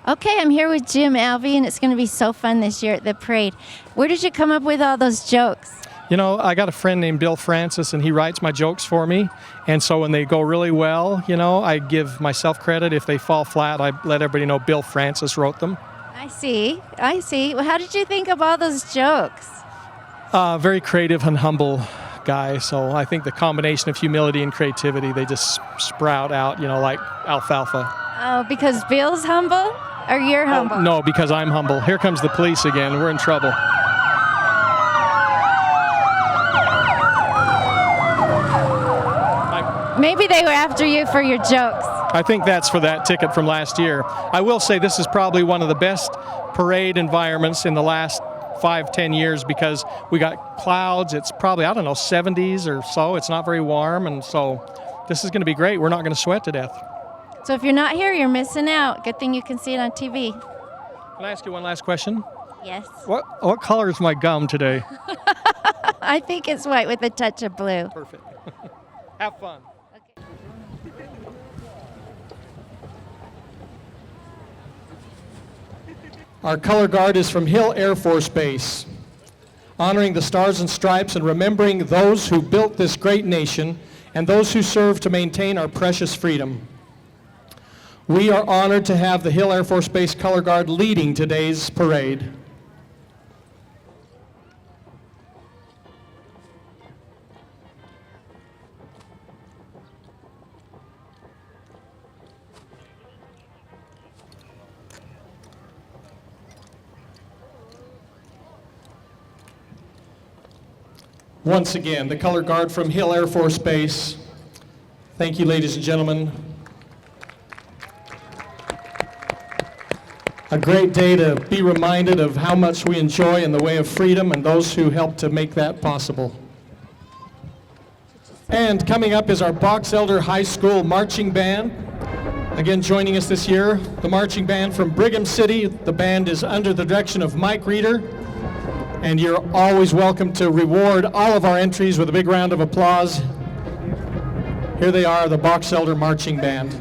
Okay, I'm here with Jim Alvey, and it's going to be so fun this year at the parade. Where did you come up with all those jokes? You know, I got a friend named Bill Francis, and he writes my jokes for me. And so when they go really well, you know, I give myself credit. If they fall flat, I let everybody know Bill Francis wrote them. I see. Well, how did you think of all those jokes? Very creative and humble guy. So I think the combination of humility and creativity, they just sprout out, you know, like alfalfa. Oh, because Bill's humble? Or you're humble? Oh, no, because I'm humble. Here comes the police again. We're in trouble. Maybe they were after you for your jokes. I think that's for that ticket from last year. I will say this is probably one of the best parade environments in the last 5-10 years because we got clouds. It's probably, 70s or so. It's not very warm, and so this is going to be great. We're not going to sweat to death. So if you're not here, you're missing out. Good thing you can see it on TV. Can I ask you one last question? Yes. What color is my gum today? I think it's white with a touch of blue. Perfect. Have fun. Our color guard is from Hill Air Force Base, honoring the Stars and Stripes and remembering those who built this great nation and those who serve to maintain our precious freedom. We are honored to have the Hill Air Force Base color guard leading today's parade. Once again, the color guard from Hill Air Force Base. Thank you, ladies and gentlemen. A great day to be reminded of how much we enjoy in the way of freedom and those who helped to make that possible. And coming up is our Box Elder High School Marching Band. Again, joining us this year, the marching band from Brigham City. The band is under the direction of Mike Reeder. And you're always welcome to reward all of our entries with a big round of applause. Here they are, the Box Elder Marching Band.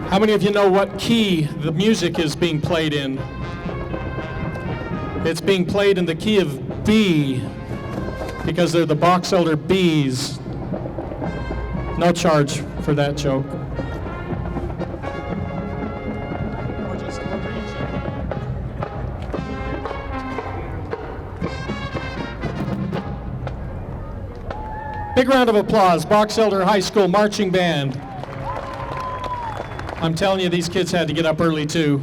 How many of you know what key the music is being played in? It's being played in the key of B, because they're the Box Elder Bees. No charge for that joke. Big round of applause, Box Elder High School Marching Band. I'm telling you, these kids had to get up early too.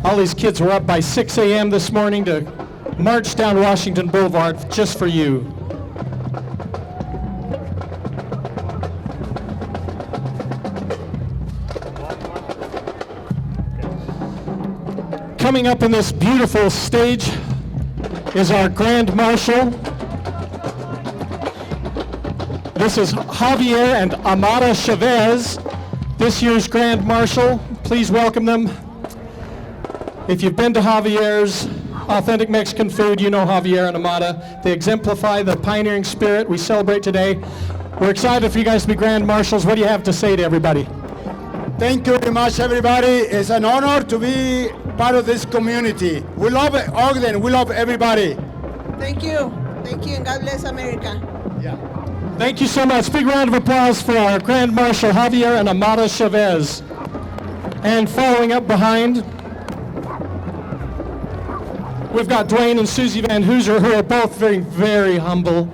All these kids were up by 6 a.m. this morning to march down Washington Boulevard just for you. Coming up on this beautiful stage is our Grand Marshal. This is Javier and Amara Chavez, this year's Grand Marshal. Please welcome them. If you've been to Javier's authentic Mexican food, you know Javier and Amara. They exemplify the pioneering spirit we celebrate today. We're excited for you guys to be Grand Marshals. What do you have to say to everybody? Thank you very much, everybody. It's an honor to be part of this community. We love Ogden. We love everybody. Thank you, and God bless America. Yeah. Thank you so much. Big round of applause for our Grand Marshal Javier and Amara Chavez. And following up behind, we've got Dwayne and Susie Van Hooser, who are both very, very humble.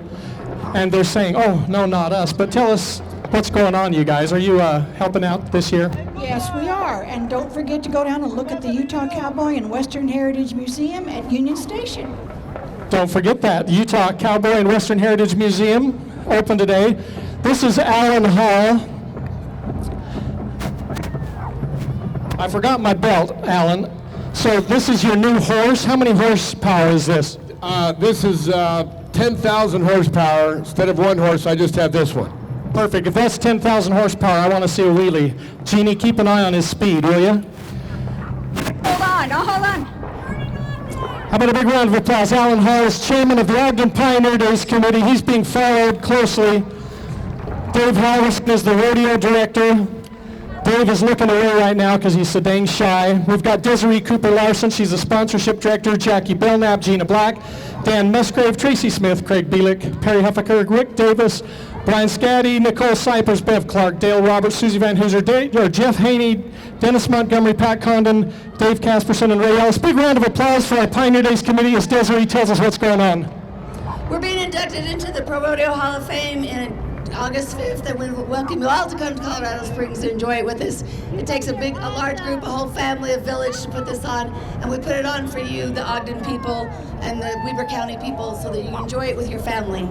And they're saying, oh, no, not us. But tell us what's going on, you guys. Are you helping out this year? Yes, we are. And don't forget to go down and look at the Utah Cowboy and Western Heritage Museum at Union Station. Don't forget that. Utah Cowboy and Western Heritage Museum, open today. This is Alan Hall. I forgot my belt, Alan. So this is your new horse. How many horsepower is this? This is 10,000 horsepower. Instead of one horse, I just have this one. Perfect. If that's 10,000 horsepower, I want to see a wheelie. Jeannie, keep an eye on his speed, will you? Hold on. How about a big round of applause? Alan Hall is chairman of the Ogden Pioneer Days Committee. He's being followed closely. Dave Halverson is the rodeo director. Dave Dave is looking away right now because he's so dang shy. We've got Desiree Cooper Larson. She's the sponsorship director. Jackie Belknap, Gina Black, Dan Musgrave, Tracy Smith, Craig Bielick, Perry Huffaker, Rick Davis, Brian Scaddy, Nicole Cypers, Bev Clark, Dale Roberts, Susie Van Hooser, Jeff Haney, Dennis Montgomery, Pat Condon, Dave Casperson, and Ray Ellis. Big round of applause for our Pioneer Days committee as Desiree tells us what's going on. We're being inducted into the Rodeo Hall of Fame in August 5th, and we welcome you all to come to Colorado Springs to enjoy it with us. It takes a large group, a whole family, a village to put this on, and we put it on for you, the Ogden people and the Weber County people, so that you can enjoy it with your family.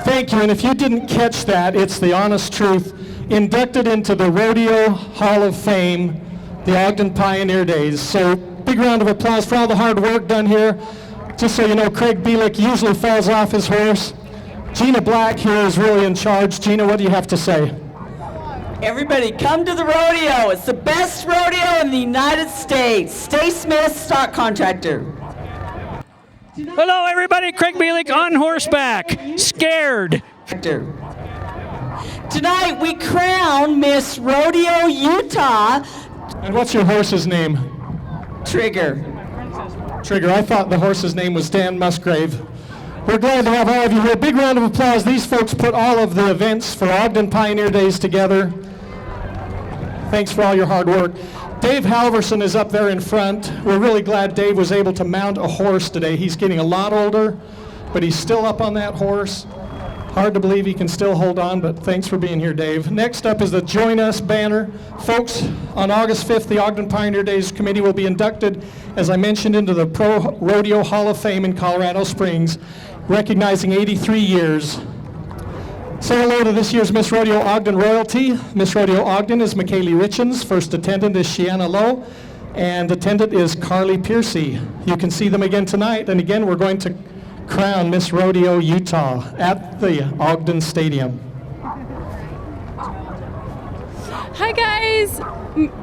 Thank you, and if you didn't catch that, it's the honest truth. Inducted into the Rodeo Hall of Fame, the Ogden Pioneer Days. So big round of applause for all the hard work done here. Just so you know, Craig Bielick usually falls off his horse. Gina Black here is really in charge. Gina, what do you have to say? Everybody come to the rodeo. It's the best rodeo in the United States. Stay Smith, stock contractor. Hello everybody, Craig Bielick on horseback, scared. Tonight we crown Miss Rodeo Utah. And what's your horse's name? Trigger. Trigger. I thought the horse's name was Dan Musgrave. We're glad to have all of you here. Big round of applause. These folks put all of the events for Ogden Pioneer Days together. Thanks for all your hard work. Dave Halverson is up there in front. We're really glad Dave was able to mount a horse today. He's getting a lot older, but he's still up on that horse. Hard to believe he can still hold on, but thanks for being here, Dave. Next up is the Join Us banner. Folks, on August 5th, the Ogden Pioneer Days Committee will be inducted, as I mentioned, into the Pro Rodeo Hall of Fame in Colorado Springs, recognizing 83 years. Say hello to this year's Miss Rodeo Ogden royalty. Miss Rodeo Ogden is McKaylee Richens. First attendant is Shiana Lowe. And attendant is Carly Piercy. You can see them again tonight. And again, we're going to crown Miss Rodeo Utah at the Ogden Stadium. Hi guys,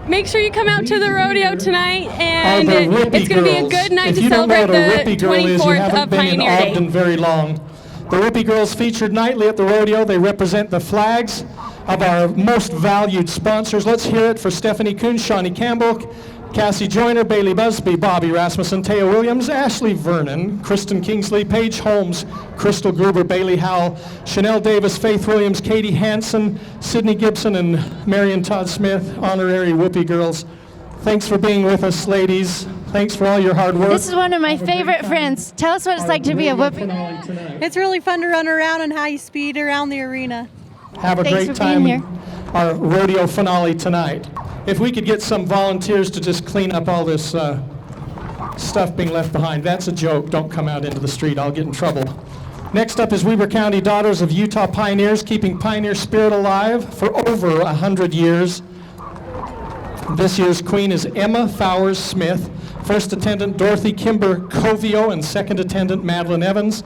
make sure you come out to the rodeo tonight, and it's going to be a good night to celebrate the 24th of Pioneer Day. Ogden very long. The Whippy Girls featured nightly at the rodeo. They represent the flags of our most valued sponsors. Let's hear it for Stephanie Kuhn, Shawnee Campbell, Cassie Joyner, Bailey Busby, Bobby Rasmussen, Taya Williams, Ashley Vernon, Kristen Kingsley, Paige Holmes, Crystal Gruber, Bailey Howell, Chanel Davis, Faith Williams, Katie Hansen, Sydney Gibson, and Marion Todd Smith, honorary Whoopie Girls. Thanks for being with us, ladies. Thanks for all your hard work. This is one of my favorite friends. Tell us what it's like to be a Whoopie. It's really fun to run around and high speed around the arena. Have a great time. Our rodeo finale tonight. If we could get some volunteers to just clean up all this stuff being left behind. That's a joke. Don't come out into the street. I'll get in trouble. Next up is Weber County Daughters of Utah Pioneers, keeping pioneer spirit alive for over 100 years. This year's queen is Emma Fowers Smith. First attendant Dorothy Kimber Covio, and second attendant Madeline Evans.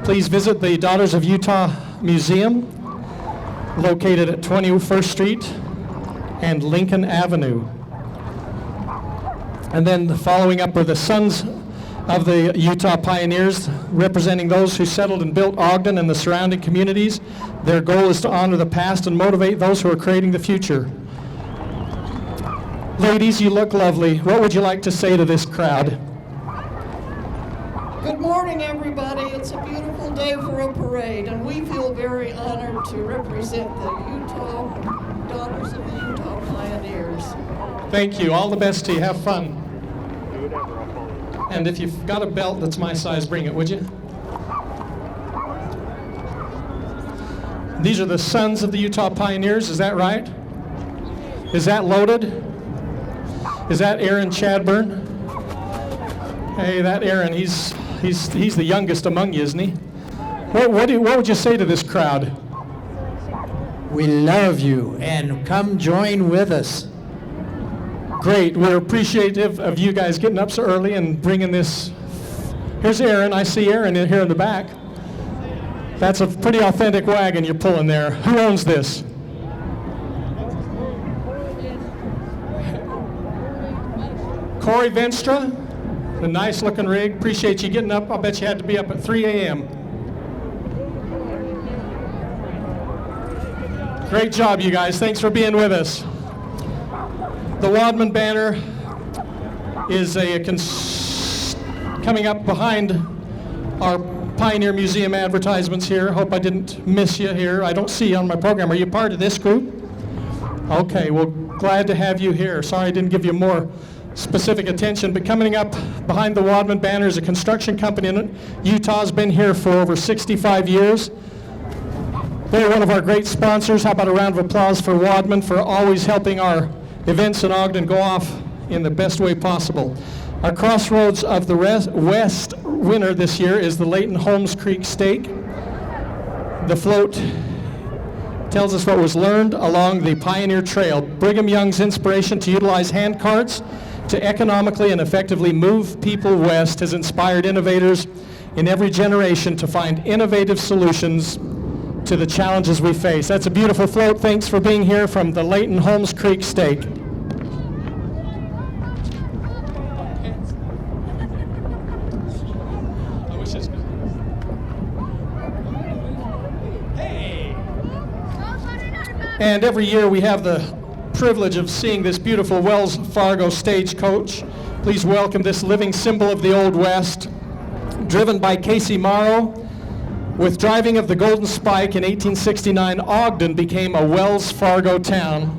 Please visit the Daughters of Utah Museum, located at 21st Street and Lincoln Avenue. And then following up are the Sons of the Utah Pioneers, representing those who settled and built Ogden and the surrounding communities. Their goal is to honor the past and motivate those who are creating the future. Ladies, you look lovely. What would you like to say to this crowd? Good morning, everybody. It's a beautiful day for a parade, and we feel very honored to represent the Utah Daughters of the Utah Pioneers. Thank you. All the best to you. Have fun. And if you've got a belt that's my size, bring it, would you? These are the Sons of the Utah Pioneers. Is that right? Is that loaded? Is that Aaron Chadburn? Hey, that Aaron, he's the youngest among you, isn't he? What would you say to this crowd? We love you, and come join with us. Great. We're appreciative of you guys getting up so early and bringing this. Here's Aaron. I see Aaron here in the back. That's a pretty authentic wagon you're pulling there. Who owns this? Corey Venstra, the nice looking rig. Appreciate you getting up. I'll bet you had to be up at 3 a.m. Great job, you guys. Thanks for being with us. The Wadman banner is coming up behind our Pioneer Museum advertisements here. Hope I didn't miss you here. I don't see you on my program. Are you part of this group? Okay, well, glad to have you here. Sorry I didn't give you more specific attention, but coming up behind the Wadman banner is a construction company in Utah. Has been here for over 65 years. They're one of our great sponsors. How about a round of applause for Wadman for always helping our events in Ogden go off in the best way possible. Our Crossroads of the West winner this year is the Layton Holmes Creek Steak. The float tells us what was learned along the Pioneer Trail. Brigham Young's inspiration to utilize hand carts to economically and effectively move people west has inspired innovators in every generation to find innovative solutions to the challenges we face. That's a beautiful float. Thanks for being here from the Layton Holmes Creek Steak. And every year we have the privilege of seeing this beautiful Wells Fargo Stagecoach. Please welcome this living symbol of the Old West, driven by Casey Morrow. With driving of the Golden Spike in 1869, Ogden became a Wells Fargo town.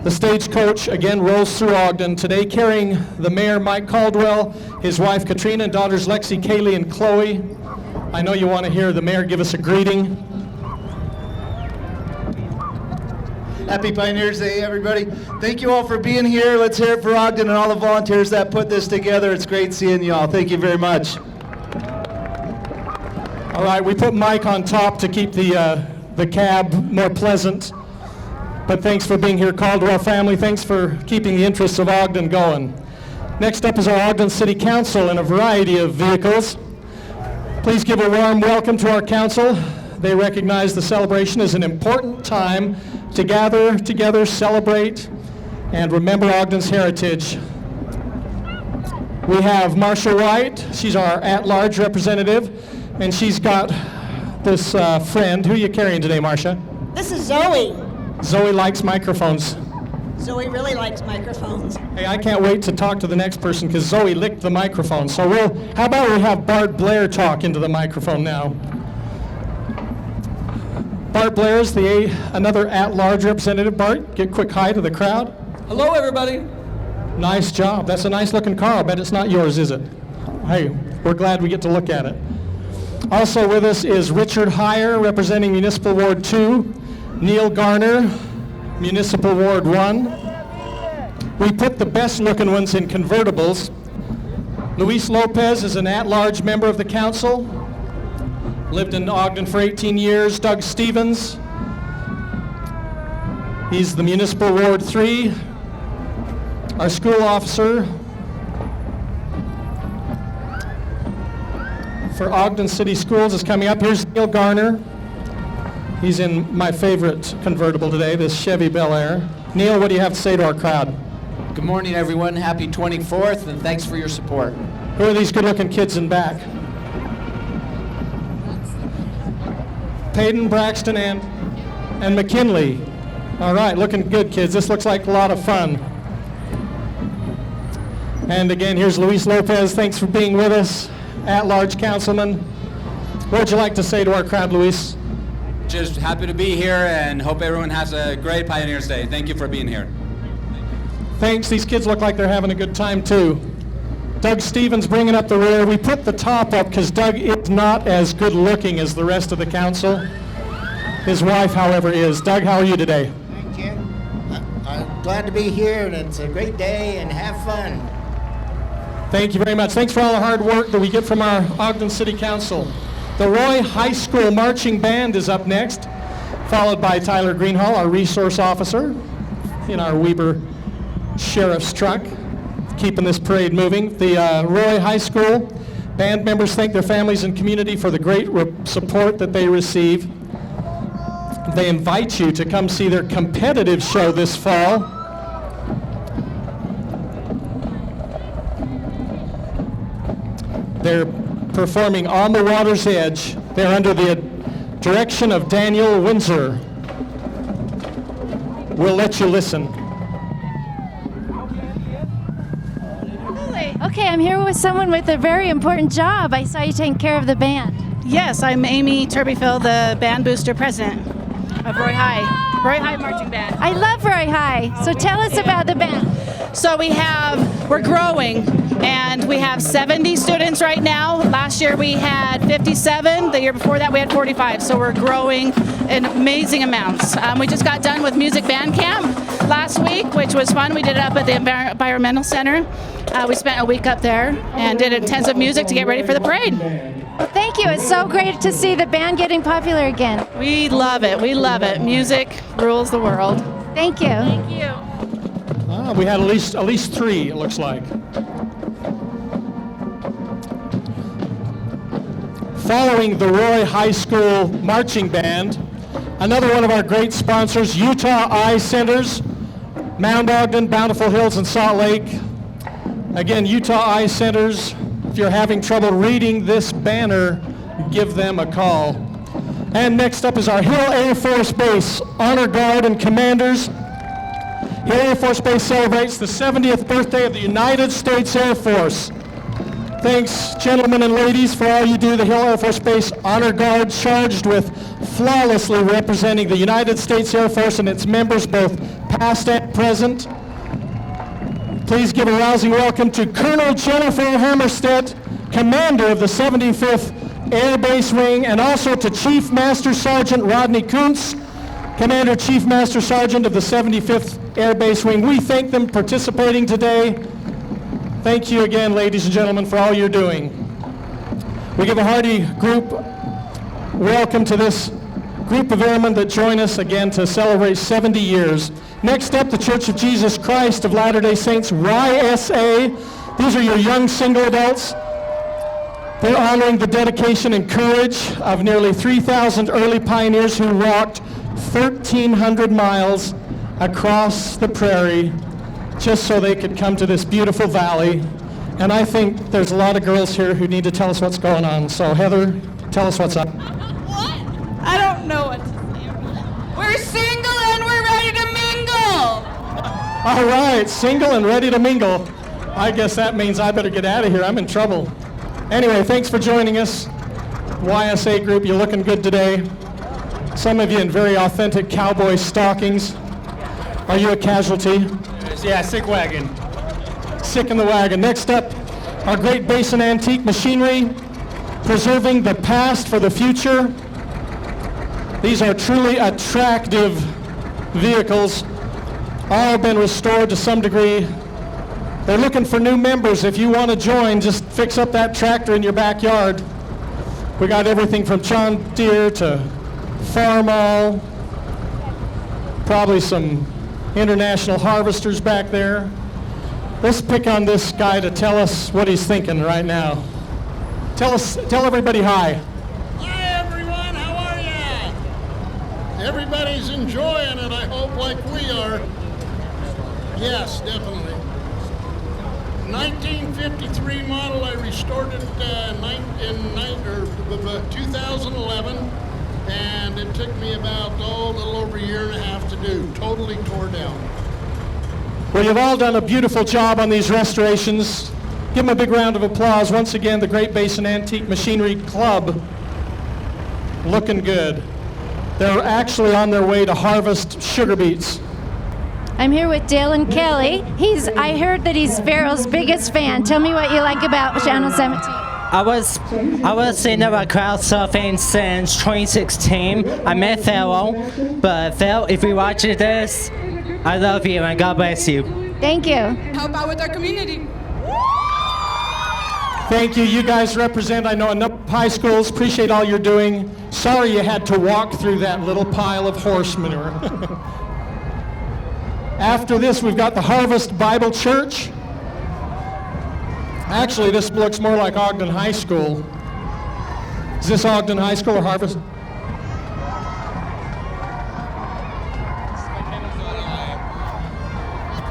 The Stagecoach again rolls through Ogden, today carrying the mayor, Mike Caldwell, his wife, Katrina, and daughters, Lexi, Kaylee, and Chloe. I know you want to hear the mayor give us a greeting. Happy Pioneers Day, everybody. Thank you all for being here. Let's hear it for Ogden and all the volunteers that put this together. It's great seeing you all. Thank you very much. All right, we put Mike on top to keep the cab more pleasant. But thanks for being here, Caldwell family. Thanks for keeping the interests of Ogden going. Next up is our Ogden City Council in a variety of vehicles. Please give a warm welcome to our council. They recognize the celebration as an important time to gather together, celebrate, and remember Ogden's heritage. We have Marcia White. She's our at-large representative, and she's got this friend. Who are you carrying today, Marcia? This is Zoe. Zoe likes microphones. Zoe really likes microphones. Hey, I can't wait to talk to the next person because Zoe licked the microphone. So how about we have Bart Blair talk into the microphone now? Bart Blair is another at-large representative. Bart, get a quick hi to the crowd. Hello, everybody. Nice job. That's a nice-looking car. I bet it's not yours, is it? Hey, we're glad we get to look at it. Also with us is Richard Heyer, representing Municipal Ward 2, Neil Garner, Municipal Ward 1. We put the best-looking ones in convertibles. Luis Lopez is an at-large member of the council. Lived in Ogden for 18 years. Doug Stevens, he's the Municipal Ward 3. Our school officer for Ogden City Schools is coming up. Here's Neil Garner. He's in my favorite convertible today, this Chevy Bel Air. Neil, what do you have to say to our crowd? Good morning, everyone. Happy 24th, and thanks for your support. Who are these good-looking kids in back? Peyton, Braxton, and McKinley. All right, looking good, kids. This looks like a lot of fun. And again, here's Luis Lopez. Thanks for being with us, at-large councilman. What would you like to say to our crowd, Luis? Just happy to be here and hope everyone has a great Pioneers Day. Thank you for being here. Thanks. These kids look like they're having a good time, too. Doug Stevens bringing up the rear. We put the top up because Doug is not as good looking as the rest of the council. His wife, however, is. Doug, how are you today? Thank you. I'm glad to be here, and it's a great day, and have fun. Thank you very much. Thanks for all the hard work that we get from our Ogden City Council. The Roy High School Marching Band is up next, followed by Tyler Greenhall, our resource officer, in our Weber Sheriff's truck, keeping this parade moving. The Roy High School band members thank their families and community for the great support that they receive. They invite you to come see their competitive show this fall. They're performing On the Water's Edge. They're under the direction of Daniel Windsor. We'll let you listen. Okay, I'm here with someone with a very important job. I saw you taking care of the band. Yes, I'm Amy Turbyfield, the band booster president of Roy High Marching Band. I love Roy High. So tell us about the band. So we're growing, and we have 70 students right now. Last year we had 57. The year before that we had 45. So we're growing in amazing amounts. We just got done with music band camp last week, which was fun. We did it up at the Environmental Center. We spent a week up there and did intensive music to get ready for the parade. Well, thank you. It's so great to see the band getting popular again. We love it. We love it. Music rules the world. Thank you. Thank you. We had at least 3, it looks like. Following the Roy High School Marching Band, another one of our great sponsors, Utah Eye Centers, Mount Ogden, Bountiful Hills, and Salt Lake. Again, Utah Eye Centers, if you're having trouble reading this banner, give them a call. And next up is our Hill Air Force Base Honor Guard and Commanders. Hill Air Force Base celebrates the 70th birthday of the United States Air Force. Thanks, gentlemen and ladies, for all you do. The Hill Air Force Base Honor Guard, charged with flawlessly representing the United States Air Force and its members, both past and present. Please give a rousing welcome to Colonel Jennifer Hammerstedt, Commander of the 75th Air Base Wing, and also to Chief Master Sergeant Rodney Kuntz, Commander Chief Master Sergeant of the 75th Air Base Wing. We thank them participating today. Thank you again, ladies and gentlemen, for all you're doing. We give a hearty group welcome to this group of airmen that join us again to celebrate 70 years. Next up, the Church of Jesus Christ of Latter-day Saints, YSA. These are your young single adults. They're honoring the dedication and courage of nearly 3,000 early pioneers who walked 1,300 miles across the prairie just so they could come to this beautiful valley. And I think there's a lot of girls here who need to tell us what's going on. So Heather, tell us what's up. What? I don't know what to say. We're single and we're ready to mingle. All right, single and ready to mingle. I guess that means I better get out of here. I'm in trouble. Anyway, thanks for joining us. YSA group, you're looking good today. Some of you in very authentic cowboy stockings. Are you a casualty? Yeah, sick wagon. Sick in the wagon. Next up, our great Basin Antique Machinery, preserving the past for the future. These are truly attractive vehicles. All have been restored to some degree. They're looking for new members. If you want to join, just fix up that tractor in your backyard. We got everything from John Deere to Farmall, probably some international harvesters back there. Let's pick on this guy to tell us what he's thinking right now. Tell everybody hi. Hi everyone, how are ya? Everybody's enjoying it, I hope, like we are. Yes, definitely. 1953 model, I restored it in 2011, and it took me about a little over a year and a half to do. Totally tore down. Well, you've all done a beautiful job on these restorations. Give them a big round of applause. Once again, the Great Basin Antique Machinery Club, looking good. They're actually on their way to harvest sugar beets. I'm here with Dalen Kelly. I heard that he's Farrell's biggest fan. Tell me what you like about Channel 17. I was seeing about crowd surfing since 2016. I met Farrell, but Farrell, if you're watching this, I love you and God bless you. Thank you. Help out with our community. Thank you. You guys represent, I know, enough high schools. Appreciate all you're doing. Sorry you had to walk through that little pile of horse manure. After this, we've got the Harvest Bible Church. Actually, this looks more like Ogden High School. Is this Ogden High School or Harvest?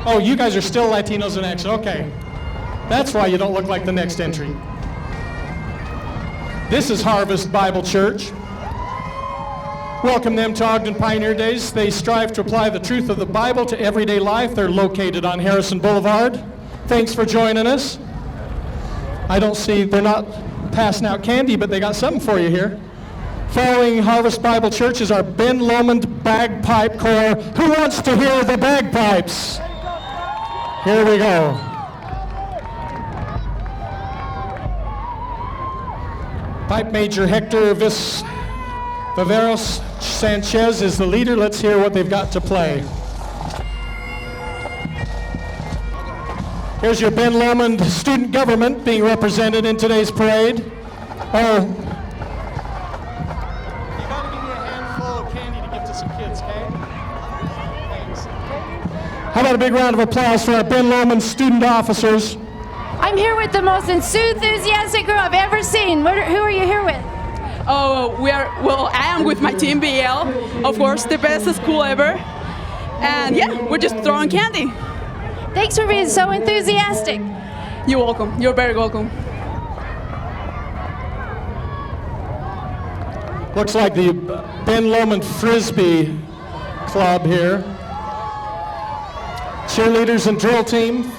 Oh, you guys are still Latinos and X. Okay. That's why you don't look like the next entry. This is Harvest Bible Church. Welcome them to Ogden Pioneer Days. They strive to apply the truth of the Bible to everyday life. They're located on Harrison Boulevard. Thanks for joining us. I don't see, they're not passing out candy, but they got something for you here. Following Harvest Bible Church is our Ben Lomond Bagpipe Corps. Who wants to hear the bagpipes? Here we go. Pipe Major Hector Viveros Sanchez is the leader. Let's hear what they've got to play. Here's your Ben Lomond student government being represented in today's parade. Oh, you gotta give me a handful of candy to give to some kids, okay? Thanks. How about a big round of applause for our Ben Lomond student officers? I'm here with the most enthusiastic group I've ever seen. Who are you here with? Oh, I am with my team BL, of course, the best school ever. And yeah, we're just throwing candy. Thanks for being so enthusiastic. You're welcome. You're very welcome. Looks like the Ben Lomond Frisbee Club here. Cheerleaders and drill team.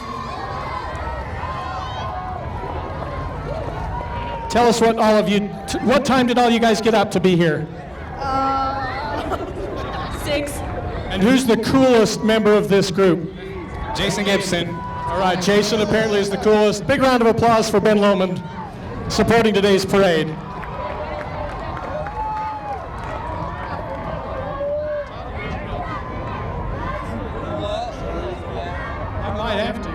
Tell us what all of you, what time did all you guys get up to be here? 6. And who's the coolest member of this group? Jason Gibson. All right, Jason apparently is the coolest. Big round of applause for Ben Lomond supporting today's parade. I might have to.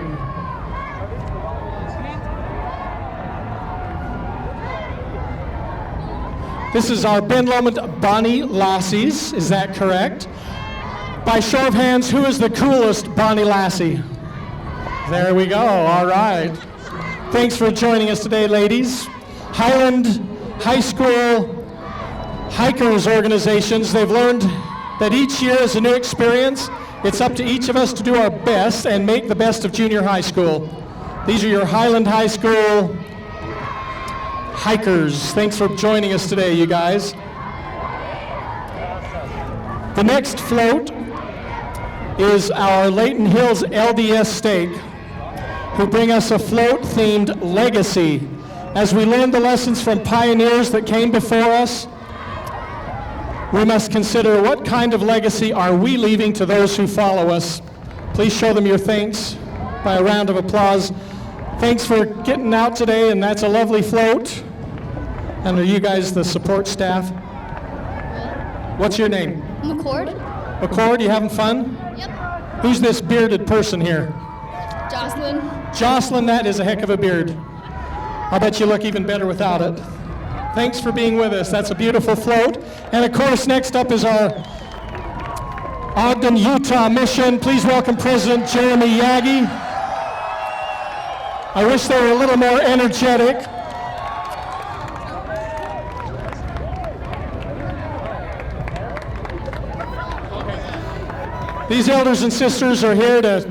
This is our Ben Lomond Bonnie Lassies, is that correct? By show of hands, who is the coolest Bonnie Lassie? There we go, all right. Thanks for joining us today, ladies. Highland High School Hikers organizations, they've learned that each year is a new experience. It's up to each of us to do our best and make the best of junior high school. These are your Highland High School hikers. Thanks for joining us today, you guys. The next float is our Layton Hills LDS stake, who bring us a float-themed legacy. As we learn the lessons from pioneers that came before us, we must consider what kind of legacy are we leaving to those who follow us. Please show them your thanks by a round of applause. Thanks for getting out today, and that's a lovely float. And are you guys the support staff? What's your name? McCord. McCord, you having fun? Yep. Who's this bearded person here? Jocelyn. Jocelyn, that is a heck of a beard. I'll bet you look even better without it. Thanks for being with us. That's a beautiful float. And of course, next up is our Ogden, Utah mission. Please welcome President Jeremy Yagi. I wish they were a little more energetic. These elders and sisters are here to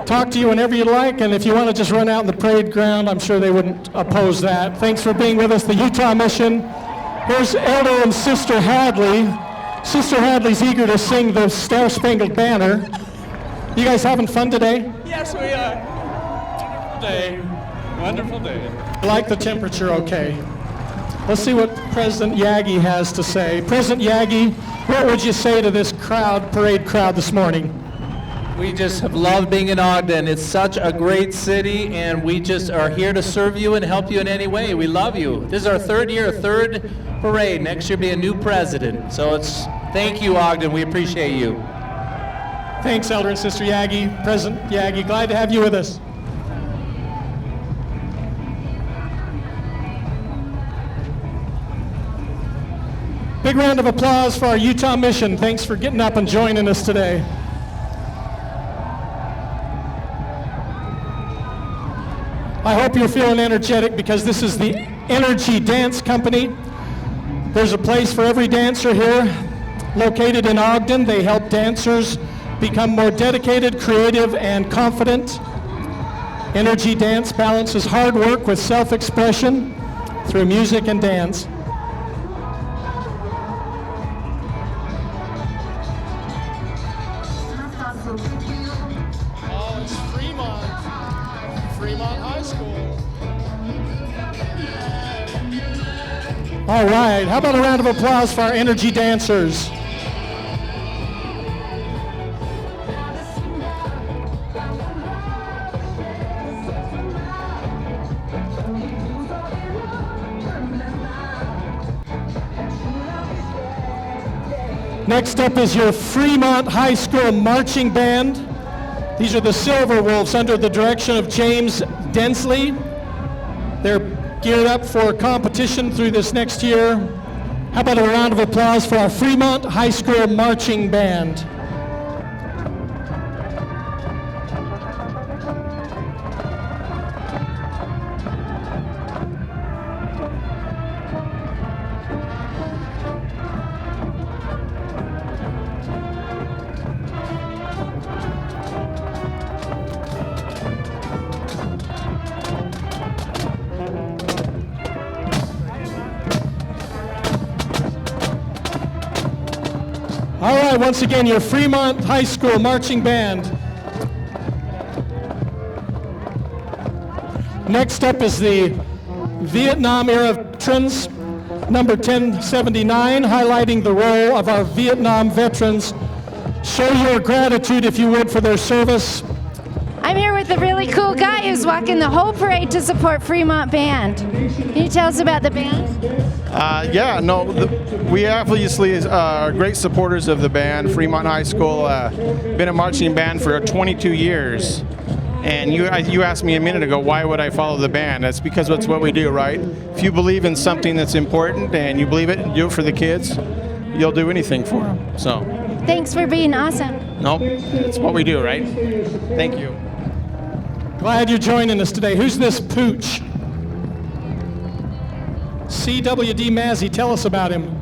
talk to you whenever you like, and if you want to just run out in the parade ground, I'm sure they wouldn't oppose that. Thanks for being with us, the Utah Mission. Here's Elder and Sister Hadley. Sister Hadley's eager to sing the Star-Spangled Banner. You guys having fun today? Yes, we are. Wonderful day. I like the temperature okay. Let's see what President Yagi has to say. President Yagi, what would you say to this parade crowd this morning? We just have loved being in Ogden. It's such a great city, and we just are here to serve you and help you in any way. We love you. This is our third year, third parade. Next year, be a new president. So thank you, Ogden. We appreciate you. Thanks, Elder and Sister Yagi. President Yagi, glad to have you with us. Big round of applause for our Utah Mission. Thanks for getting up and joining us today. I hope you're feeling energetic because this is the Energy Dance Company. There's a place for every dancer here. Located in Ogden, they help dancers become more dedicated, creative, and confident. Energy Dance balances hard work with self-expression through music and dance. All right, how about a round of applause for our energy dancers? Next up is your Fremont High School Marching Band. These are the Silver Wolves under the direction of James Densley. They're geared up for competition through this next year. How about a round of applause for our Fremont High School Marching Band? All right, once again, your Fremont High School Marching Band. Next up is the Vietnam era veterans, number 1079, highlighting the role of our Vietnam veterans. Show your gratitude, if you would, for their service. I'm here with a really cool guy who's walking the whole parade to support Fremont Band. Can you tell us about the band? We obviously are great supporters of the band. Fremont High School, been a marching band for 22 years. And you asked me a minute ago, why would I follow the band? That's because that's what we do, right? If you believe in something that's important and you believe it and do it for the kids, you'll do anything for them. So. Thanks for being awesome. Nope, it's what we do, right? Thank you. Glad you're joining us today. Who's this pooch? CWD Mazzy, tell us about him.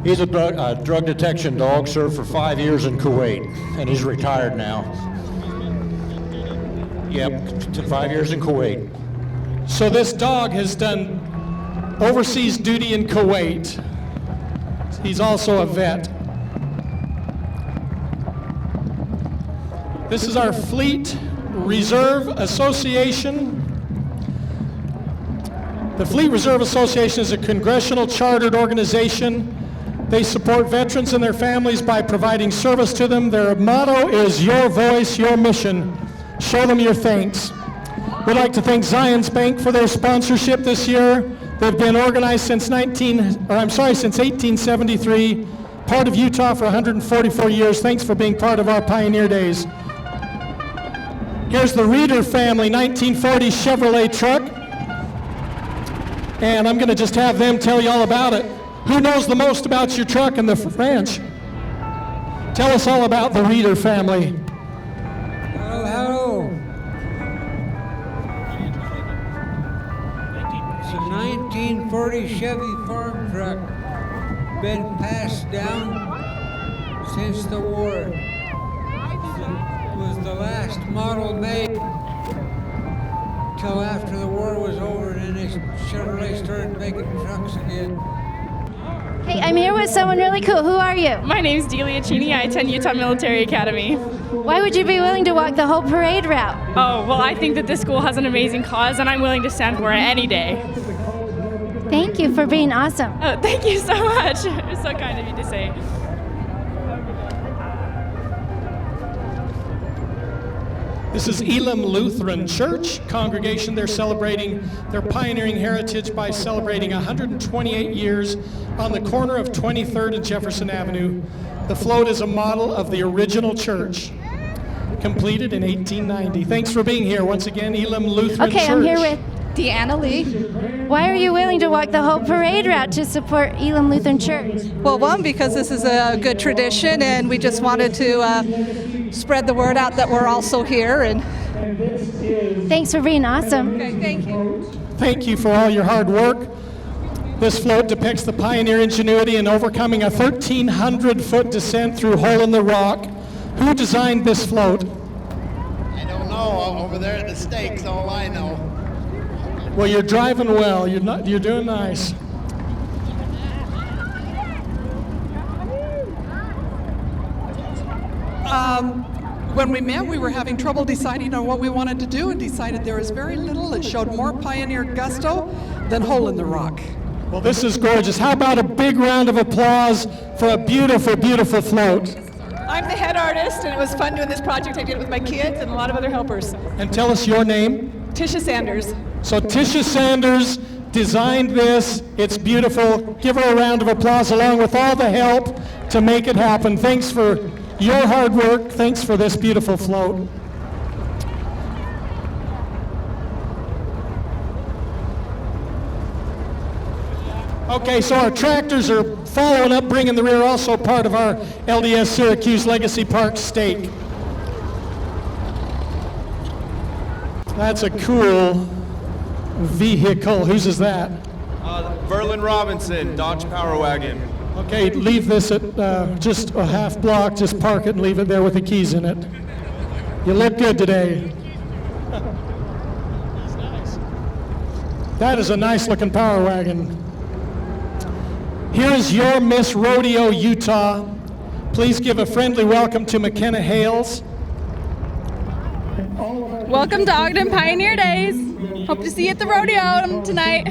He's a drug detection dog, served for 5 years in Kuwait, and he's retired now. Yep, 5 years in Kuwait. So this dog has done overseas duty in Kuwait. He's also a vet. This is our Fleet Reserve Association. The Fleet Reserve Association is a congressional chartered organization. They support veterans and their families by providing service to them. Their motto is your voice, your mission. Show them your thanks. We'd like to thank Zions Bank for their sponsorship this year. They've been organized since 1873, part of Utah for 144 years. Thanks for being part of our Pioneer Days. Here's the Reeder family 1940 Chevrolet truck. And I'm going to just have them tell you all about it. Who knows the most about your truck and the ranch? Tell us all about the Reeder family. Hello. It's a 1940 Chevy farm truck. Been passed down since the war. It was the last model made till after the war was over, and then Chevrolet started making trucks again. Hey, I'm here with someone really cool. Who are you? My name's Delia Cheney. I attend Utah Military Academy. Why would you be willing to walk the whole parade route? Oh, well, I think that this school has an amazing cause, and I'm willing to stand for it any day. Thank you for being awesome. Oh, thank you so much. It was so kind of you to say. This is Elam Lutheran Church congregation. They're celebrating their pioneering heritage by celebrating 128 years on the corner of 23rd and Jefferson Avenue. The float is a model of the original church, completed in 1890. Thanks for being here once again, Elam Lutheran Church. Okay, I'm here with Deanna Lee. Why are you willing to walk the whole parade route to support Elam Lutheran Church? Well, one, because this is a good tradition, and we just wanted to spread the word out that we're also here. And thanks for being awesome. Okay, thank you. Thank you for all your hard work. This float depicts the pioneer ingenuity in overcoming a 1,300-foot descent through Hole in the Rock. Who designed this float? I don't know. Over there at the stakes, all I know. Well, you're driving well. You're doing nice. When we met, we were having trouble deciding on what we wanted to do, and decided there was very little that showed more pioneer gusto than Hole in the Rock. Well, this is gorgeous. How about a big round of applause for a beautiful, beautiful float? I'm the head artist, and it was fun doing this project. I did it with my kids and a lot of other helpers. And tell us your name. Tisha Sanders. So Tisha Sanders designed this. It's beautiful. Give her a round of applause along with all the help to make it happen. Thanks for your hard work. Thanks for this beautiful float. Okay, so our tractors are following up, bringing the rear, also part of our LDS Syracuse Legacy Park stake. That's a cool vehicle. Whose is that? Verlin Robinson, Dodge Power Wagon. Okay, leave this at just a half block. Just park it and leave it there with the keys in it. You look good today. That is a nice looking Power Wagon. Here's your Miss Rodeo, Utah. Please give a friendly welcome to McKenna Hales. Welcome to Ogden Pioneer Days. Hope to see you at the rodeo tonight.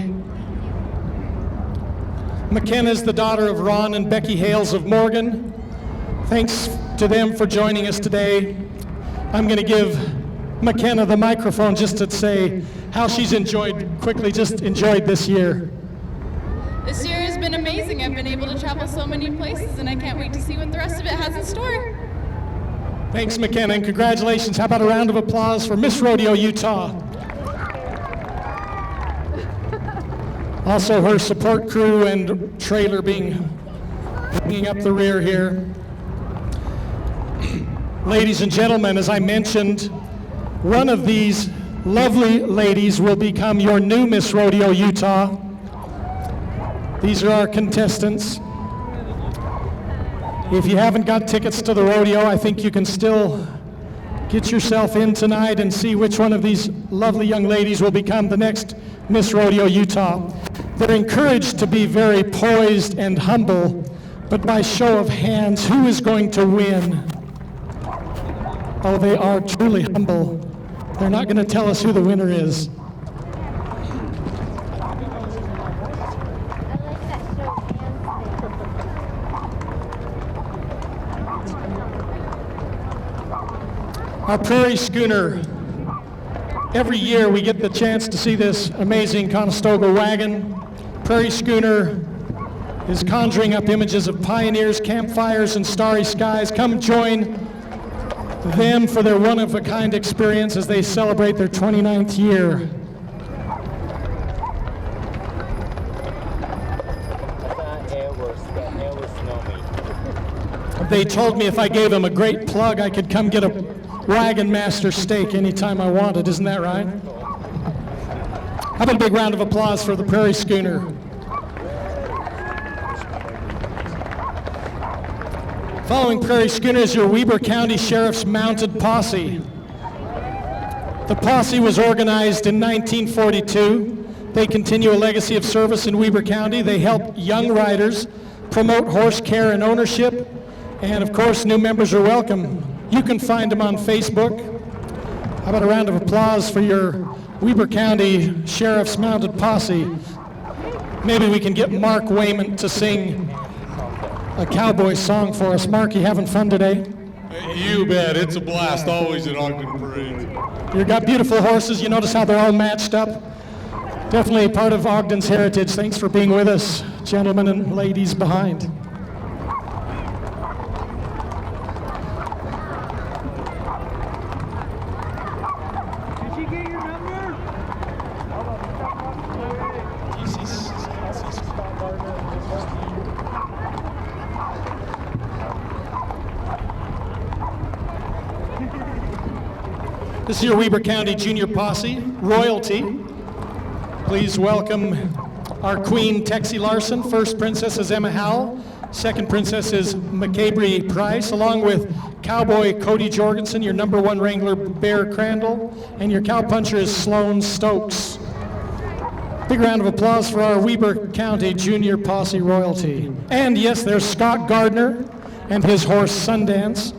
McKenna is the daughter of Ron and Becky Hales of Morgan. Thanks to them for joining us today. I'm going to give McKenna the microphone just to say how she's enjoyed this year. This year has been amazing. I've been able to travel so many places, and I can't wait to see what the rest of it has in store. Thanks, McKenna, and congratulations. How about a round of applause for Miss Rodeo, Utah? Also her support crew and trailer bringing up the rear here. Ladies and gentlemen, as I mentioned, one of these lovely ladies will become your new Miss Rodeo, Utah. These are our contestants. If you haven't got tickets to the rodeo, I think you can still get yourself in tonight and see which one of these lovely young ladies will become the next Miss Rodeo, Utah. They're encouraged to be very poised and humble, but by show of hands, who is going to win? Oh, they are truly humble. They're not going to tell us who the winner is. Our Prairie Schooner. Every year we get the chance to see this amazing Conestoga wagon. Prairie Schooner is conjuring up images of pioneers, campfires, and starry skies. Come join them for their one-of-a-kind experience as they celebrate their 29th year. They told me if I gave them a great plug, I could come get a Wagon Master steak anytime I wanted. Isn't that right? How about a big round of applause for the Prairie Schooner? Following Prairie Schooner is your Weber County Sheriff's Mounted Posse. The posse was organized in 1942. They continue a legacy of service in Weber County. They help young riders promote horse care and ownership. And of course, new members are welcome. You can find them on Facebook. How about a round of applause for your Weber County Sheriff's Mounted Posse? Maybe we can get Mark Wayman to sing a cowboy song for us. Mark, you having fun today? You bet. It's a blast, always at Ogden Parade. You've got beautiful horses. You notice how they're all matched up? Definitely part of Ogden's heritage. Thanks for being with us, gentlemen and ladies behind. This is your Weber County Junior Posse, royalty. Please welcome our Queen, Texie Larson. First princess is Emma Howell. Second princess is McCabery Price, along with cowboy Cody Jorgensen, your number one wrangler Bear Crandall, and your cowpuncher is Sloan Stokes. Big round of applause for our Weber County Junior Posse royalty. And yes, there's Scott Gardner and his horse Sundance.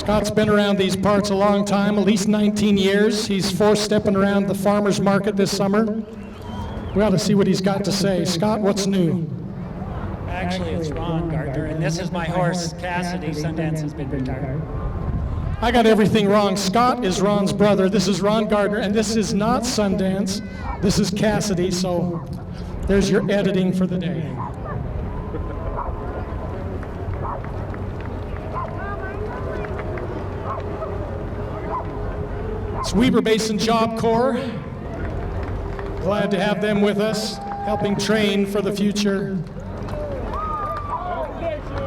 Scott's been around these parts a long time, at least 19 years. He's four-stepping around the farmer's market this summer. We ought to see what he's got to say. Scott, what's new? Actually, it's Ron Gardner, and this is my horse, Cassidy. Sundance has been retired. I got everything wrong. Scott is Ron's brother. This is Ron Gardner, and this is not Sundance. This is Cassidy, so there's your editing for the day. It's Weber Basin Job Corps. Glad to have them with us, helping train for the future.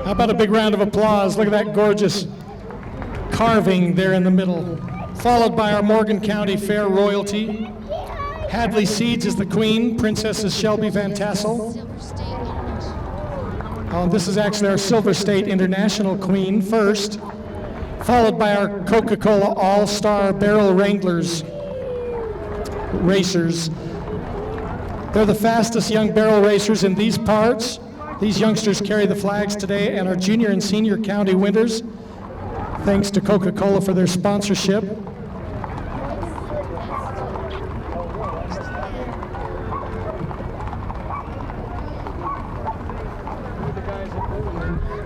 How about a big round of applause? Look at that gorgeous carving there in the middle. Followed by our Morgan County Fair royalty. Hadley Seeds is the queen, Princesses Shelby Van Tassel. Oh, this is actually our Silver State International queen first, followed by our Coca-Cola All-Star Barrel Wranglers racers. They're the fastest young barrel racers in these parts. These youngsters carry the flags today and are junior and senior county winners. Thanks to Coca-Cola for their sponsorship.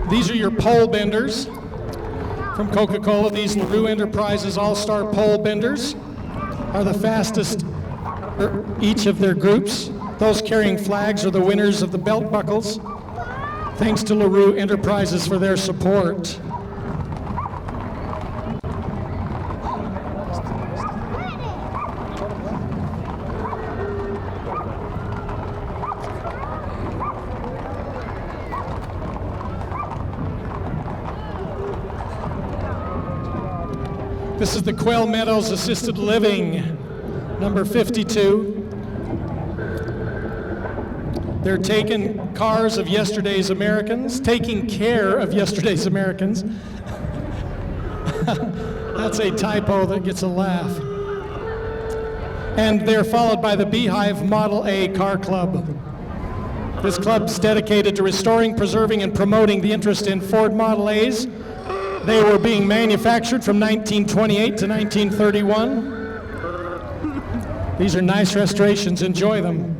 These are your pole benders from Coca-Cola. These LaRue Enterprises All-Star Pole Benders are the fastest for each of their groups. Those carrying flags are the winners of the belt buckles. Thanks to LaRue Enterprises for their support. This is the Quail Meadows Assisted Living, number 52. They're taking cars of yesterday's Americans, taking care of yesterday's Americans. That's a typo that gets a laugh. And they're followed by the Beehive Model A Car Club. This club's dedicated to restoring, preserving, and promoting the interest in Ford Model A's. They were being manufactured from 1928 to 1931. These are nice restorations. Enjoy them.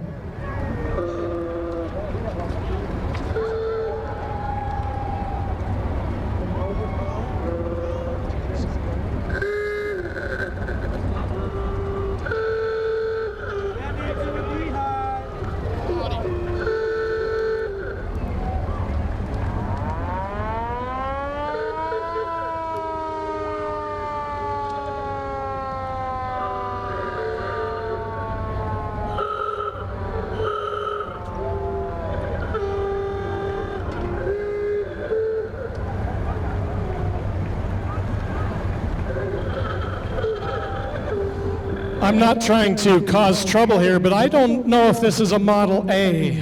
I'm not trying to cause trouble here, but I don't know if this is a Model A.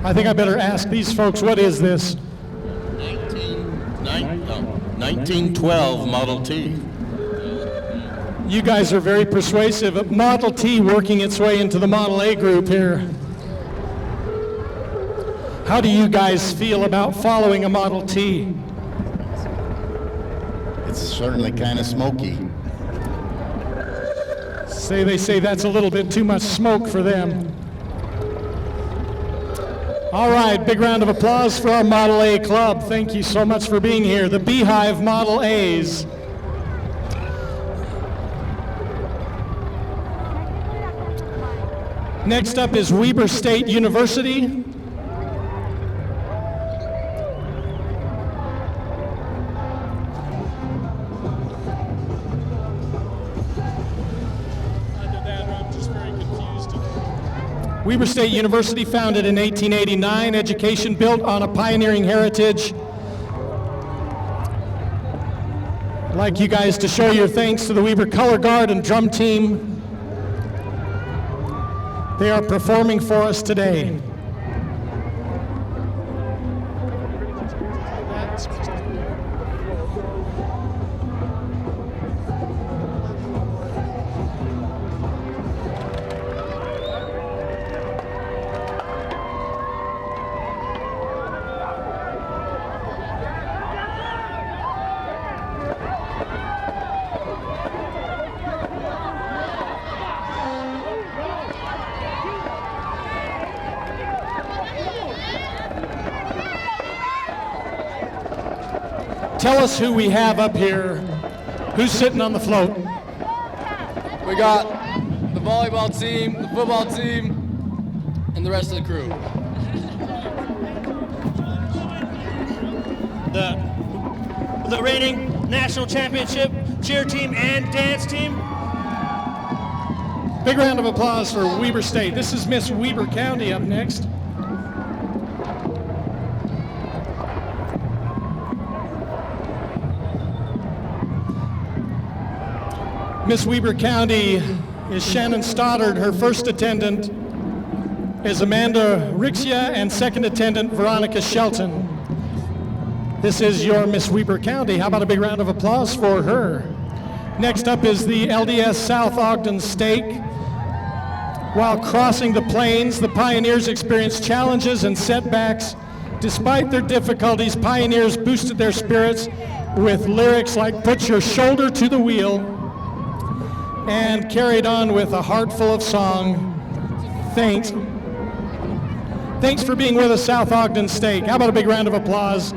I think I better ask these folks, what is this? 1912 Model T. You guys are very persuasive. Model T working its way into the Model A group here. How do you guys feel about following a Model T? It's certainly kind of smoky. They say that's a little bit too much smoke for them. All right, big round of applause for our Model A Club. Thank you so much for being here. The Beehive Model A's. Next up is Weber State University. Weber State University, founded in 1889, education built on a pioneering heritage. I'd like you guys to show your thanks to the Weber Color Guard and drum team. They are performing for us today. Tell us who we have up here. Who's sitting on the float? We got the volleyball team, the football team, and the rest of the crew. The reigning national championship cheer team and dance team. Big round of applause for Weber State. This is Miss Weber County up next. Miss Weber County is Shannon Stoddard. Her first attendant is Amanda Rixia, and second attendant Veronica Shelton. This is your Miss Weber County. How about a big round of applause for her? Next up is the LDS South Ogden Stake. While crossing the plains, the Pioneers experienced challenges and setbacks. Despite their difficulties, Pioneers boosted their spirits with lyrics like "Put your shoulder to the wheel," and carried on with a heart full of song. Thanks for being with us, South Ogden Stake. How about a big round of applause?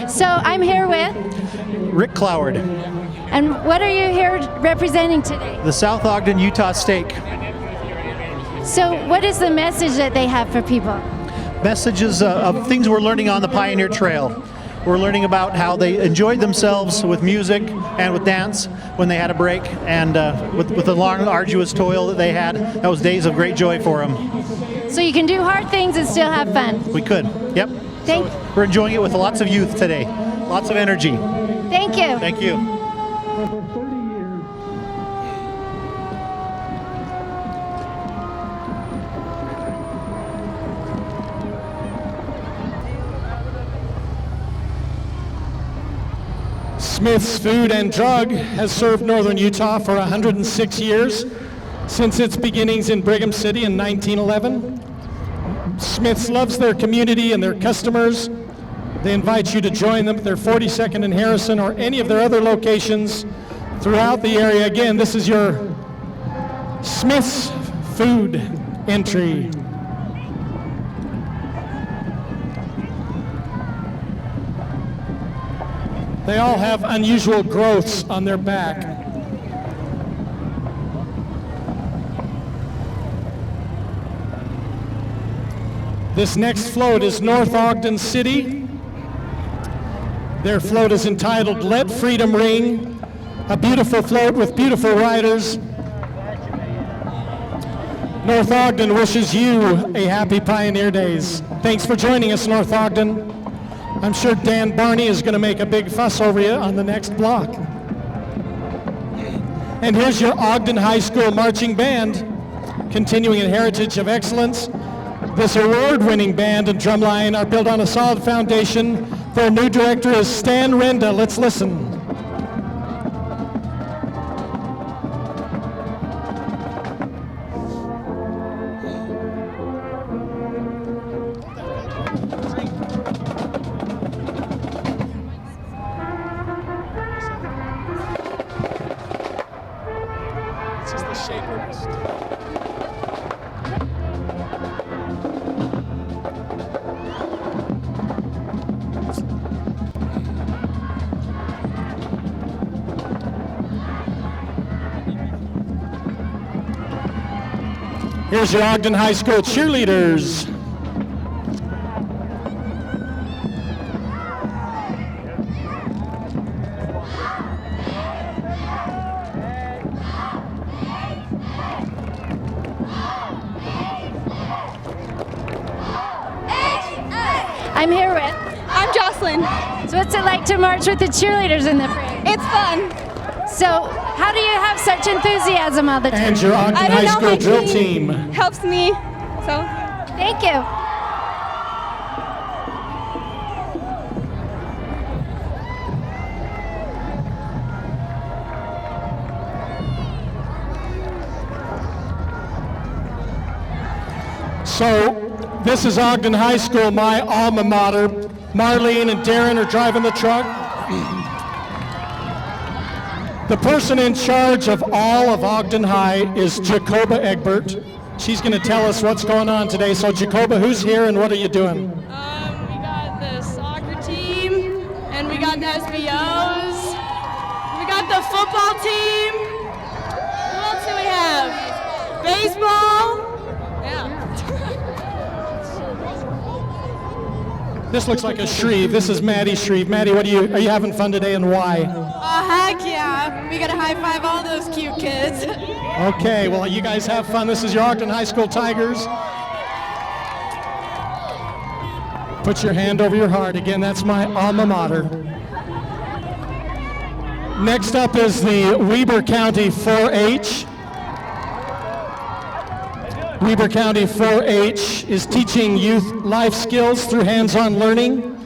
So I'm here with Rick Cloward, and what are you here representing today? the South Ogden Utah Stake. So what is the message that they have for people? Messages of things we're learning on the Pioneer Trail. We're learning about how they enjoyed themselves with music and with dance when they had a break, and with the long, arduous toil that they had. That was days of great joy for them. So you can do hard things and still have fun. We could, yep. We're enjoying it with lots of youth today. Lots of energy. Thank you. Thank you. Smith's Food and Drug has served northern Utah for 106 years, since its beginnings in Brigham City in 1911. Smith's loves their community and their customers. They invite you to join them at their 42nd and Harrison or any of their other locations throughout the area. Again, this is your Smith's Food entry. They all have unusual growths on their back. This next float is North Ogden City. Their float is entitled Let Freedom Ring, a beautiful float with beautiful riders. North Ogden wishes you a happy Pioneer Days. Thanks for joining us, North Ogden. I'm sure Dan Barney is going to make a big fuss over you on the next block. And here's your Ogden High School Marching Band, continuing a heritage of excellence. This award-winning band and drumline are built on a solid foundation. Their new director is Stan Renda. Let's listen. This is the Shaperist. Here's your Ogden High School cheerleaders. I'm here with. I'm Jocelyn. So what's it like to march with the cheerleaders in the parade? It's fun. So how do you have such enthusiasm all the time? And your Ogden High School drill team. Helps me, so. Thank you. So this is Ogden High School, my alma mater. Marlene and Darren are driving the truck. The person in charge of all of Ogden High is Jacoba Egbert. She's going to tell us what's going on today. So Jacoba, who's here and what are you doing? We got the soccer team football team. Who else do we have? Baseball. Yeah. This looks like a Shreve. This is Maddie Shreve. Maddie, are you having fun today, and why? Oh, heck yeah. We got to high five all those cute kids. Okay, well, you guys have fun. This is your Ogden High School Tigers. Put your hand over your heart. Again, that's my alma mater. Next up is the Weber County 4-H. Weber County 4-H is teaching youth life skills through hands-on learning.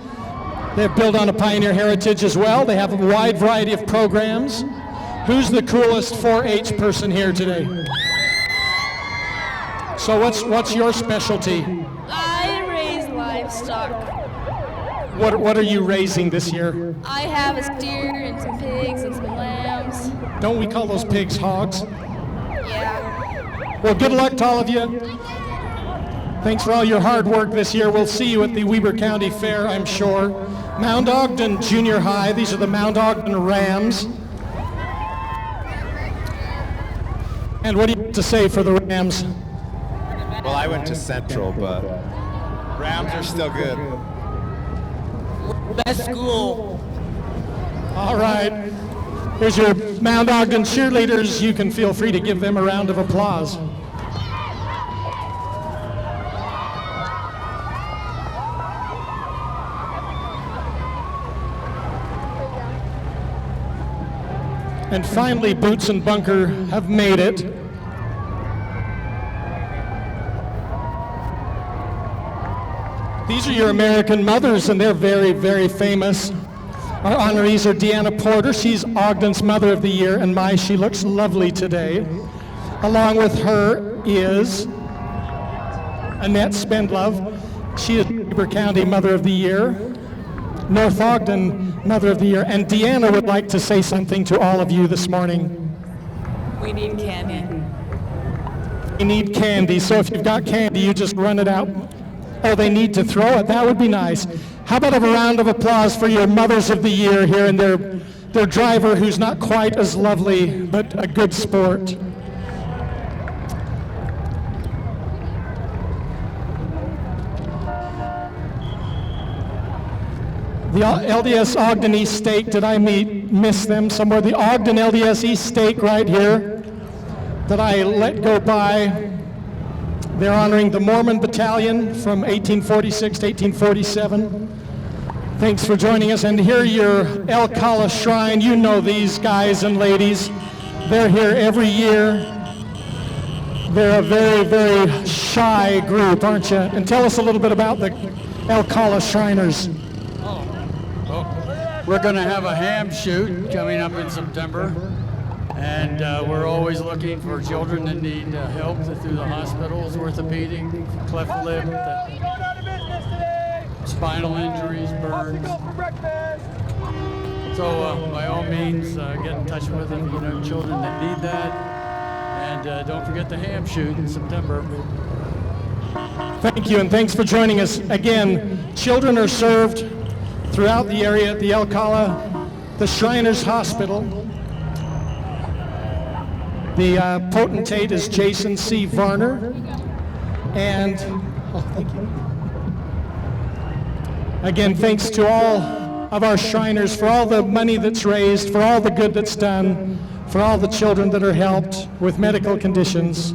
They've built on a pioneer heritage as well. They have a wide variety of programs. Who's the coolest 4-H person here today? So what's your specialty? I raise livestock. What are you raising this year? I have a steer and some pigs and some lambs. Don't we call those pigs hogs? Yeah. Well, good luck to all of you. Thanks for all your hard work this year. We'll see you at the Weber County Fair, I'm sure. Mount Ogden Junior High. These are the Mount Ogden Rams. And what do you have to say for the Rams? Well, I went to Central, but Rams are still good. Best school. All right. Here's your Mount Ogden cheerleaders. You can feel free to give them a round of applause. And finally, Boots and Bunker have made it. These are your American mothers, and they're very, very famous. Our honorees are Deanna Porter. She's Ogden's Mother of the Year, and she looks lovely today. Along with her is Annette Spendlove. She is Weber County Mother of the Year, North Ogden Mother of the Year, and Deanna would like to say something to all of you this morning. We need candy. We need candy, so if you've got candy, you just run it out. Oh, they need to throw it? That would be nice. How about a round of applause for your Mothers of the Year here and their driver, who's not quite as lovely, but a good sport. The LDS Ogden East Stake, did I miss them somewhere? The Ogden LDS East Stake right here that I let go by. They're honoring the Mormon Battalion from 1846 to 1847. Thanks for joining us. And here your El Cala Shrine. You know these guys and ladies. They're here every year. They're a very, very shy group, aren't you? And tell us a little bit about the El Cala Shriners. We're going to have a ham shoot coming up in September, and we're always looking for children that need help through the hospitals, orthopedic, cleft lip, spinal injuries, burns. So by all means, get in touch with them, children that need that, and don't forget the ham shoot in September. Thank you, and thanks for joining us. Again, children are served throughout the area at the El Cala, the Shriners Hospital. The potentate is Jason C. Varner. And, thank you. Again, thanks to all of our Shriners for all the money that's raised, for all the good that's done, for all the children that are helped with medical conditions.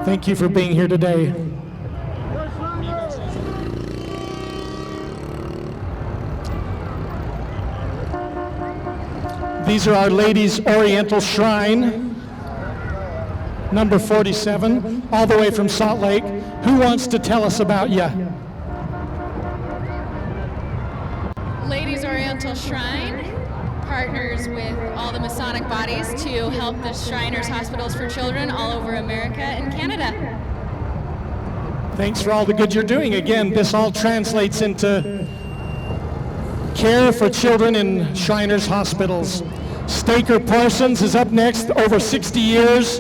Thank you for being here today. These are Our Lady's Oriental Shrine, number 47, all the way from Salt Lake. Who wants to tell us about you? Ladies Oriental Shrine partners with all the Masonic bodies to help the Shriners Hospitals for Children all over America and Canada. Thanks for all the good you're doing. Again, this all translates into care for children in Shriners Hospitals. Staker Parsons is up next, over 60 years,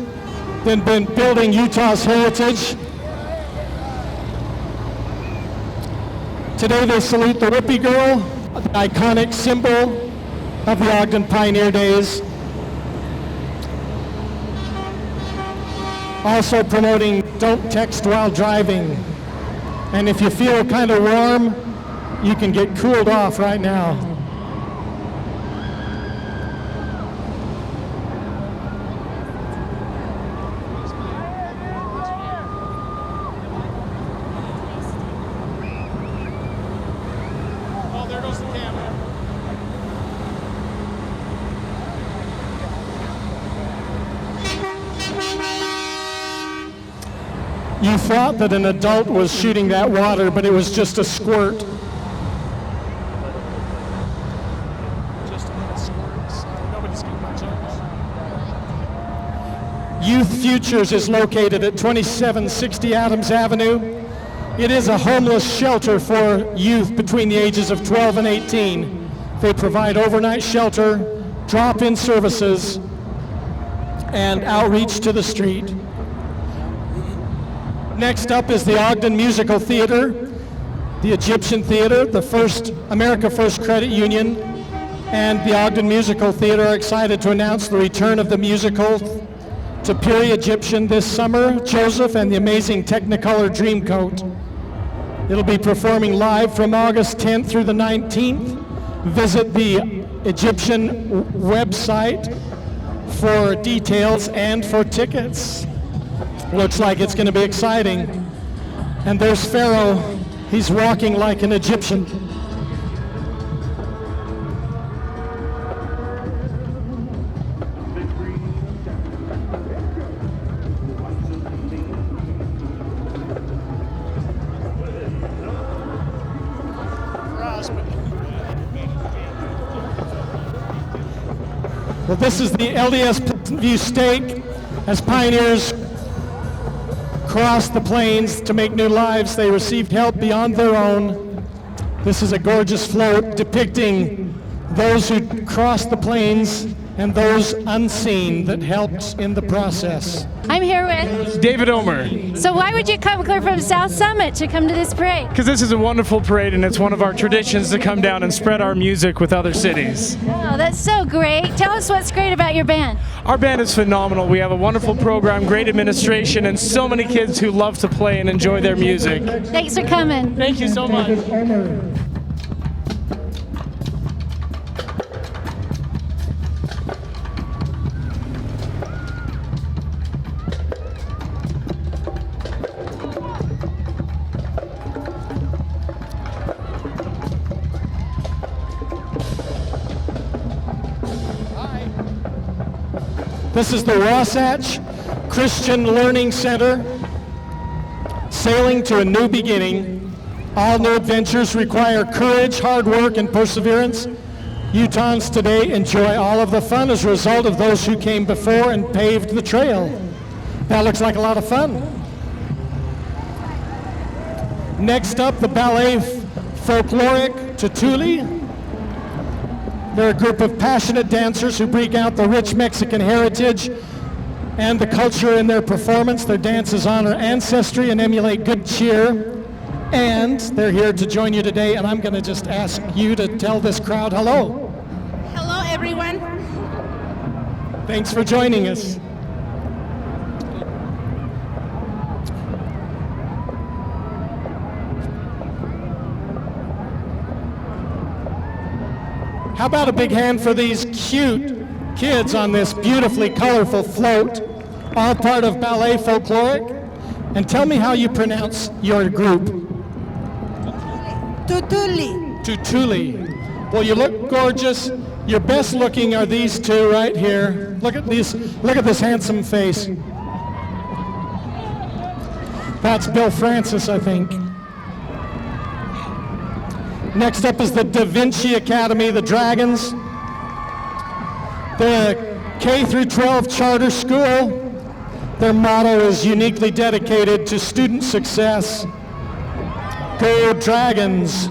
been building Utah's heritage. Today they salute the Whippy Girl, the iconic symbol of the Ogden Pioneer Days. Also promoting don't text while driving. And if you feel kind of warm, you can get cooled off right now. You thought that an adult was shooting that water, but it was just a squirt. Youth Futures is located at 2760 Adams Avenue. It is a homeless shelter for youth between the ages of 12 and 18. They provide overnight shelter, drop-in services, and outreach to the street. Next up is the Ogden Musical Theater, the Egyptian Theater, the America First Credit Union, and the Ogden Musical Theater are excited to announce the return of the musical to Peary Egyptian this summer, Joseph and the Amazing Technicolor Dreamcoat. It'll be performing live from August 10th through the 19th. Visit the Egyptian website for details and for tickets. Looks like it's going to be exciting. And there's Pharaoh. He's walking like an Egyptian. Well, this is the LDS Pleasant View Stake. As pioneers crossed the plains to make new lives, they received help beyond their own. This is a gorgeous float depicting those who crossed the plains and those unseen that helped in the process. I'm here with David Omer. So why would you come clear from South Summit to come to this parade? Because this is a wonderful parade and it's one of our traditions to come down and spread our music with other cities. Oh, that's so great. Tell us what's great about your band. Our band is phenomenal. We have a wonderful program, great administration, and so many kids who love to play and enjoy their music. Thanks for coming. Thank you so much. This is the Wasatch Christian Learning Center, sailing to a new beginning. All new adventures require courage, hard work, and perseverance. Utahns today enjoy all of the fun as a result of those who came before and paved the trail. That looks like a lot of fun. Next up, the Ballet Folkloric Tutuli. They're a group of passionate dancers who bring out the rich Mexican heritage and the culture in their performance. Their dances honor ancestry and emulate good cheer. And they're here to join you today, and I'm going to just ask you to tell this crowd hello. Hello, everyone. Thanks for joining us. How about a big hand for these cute kids on this beautifully colorful float, all part of Ballet Folkloric? And tell me how you pronounce your group. Tutuli. Tutuli. Well, you look gorgeous. Your best looking are these two right here. Look at these. Look at this handsome face. That's Bill Francis, I think. Next up is the Da Vinci Academy, the Dragons. They're a K through 12 charter school. Their motto is uniquely dedicated to student success. Go Dragons!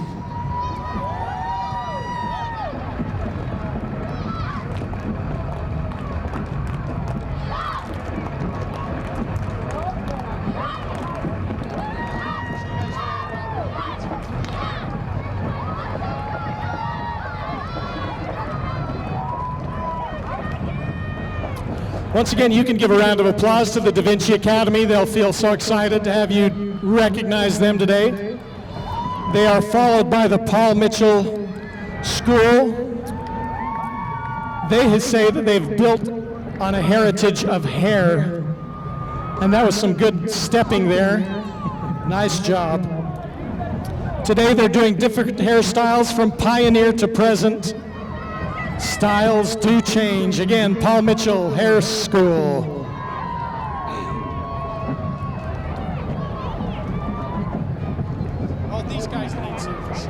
Once again, you can give a round of applause to the Da Vinci Academy. They'll feel so excited to have you recognize them today. They are followed by the Paul Mitchell School. They say that they've built on a heritage of hair, and that was some good stepping there. Nice job. Today they're doing different hairstyles from pioneer to present. Styles do change. Again, Paul Mitchell Hair School. Oh, these guys need service.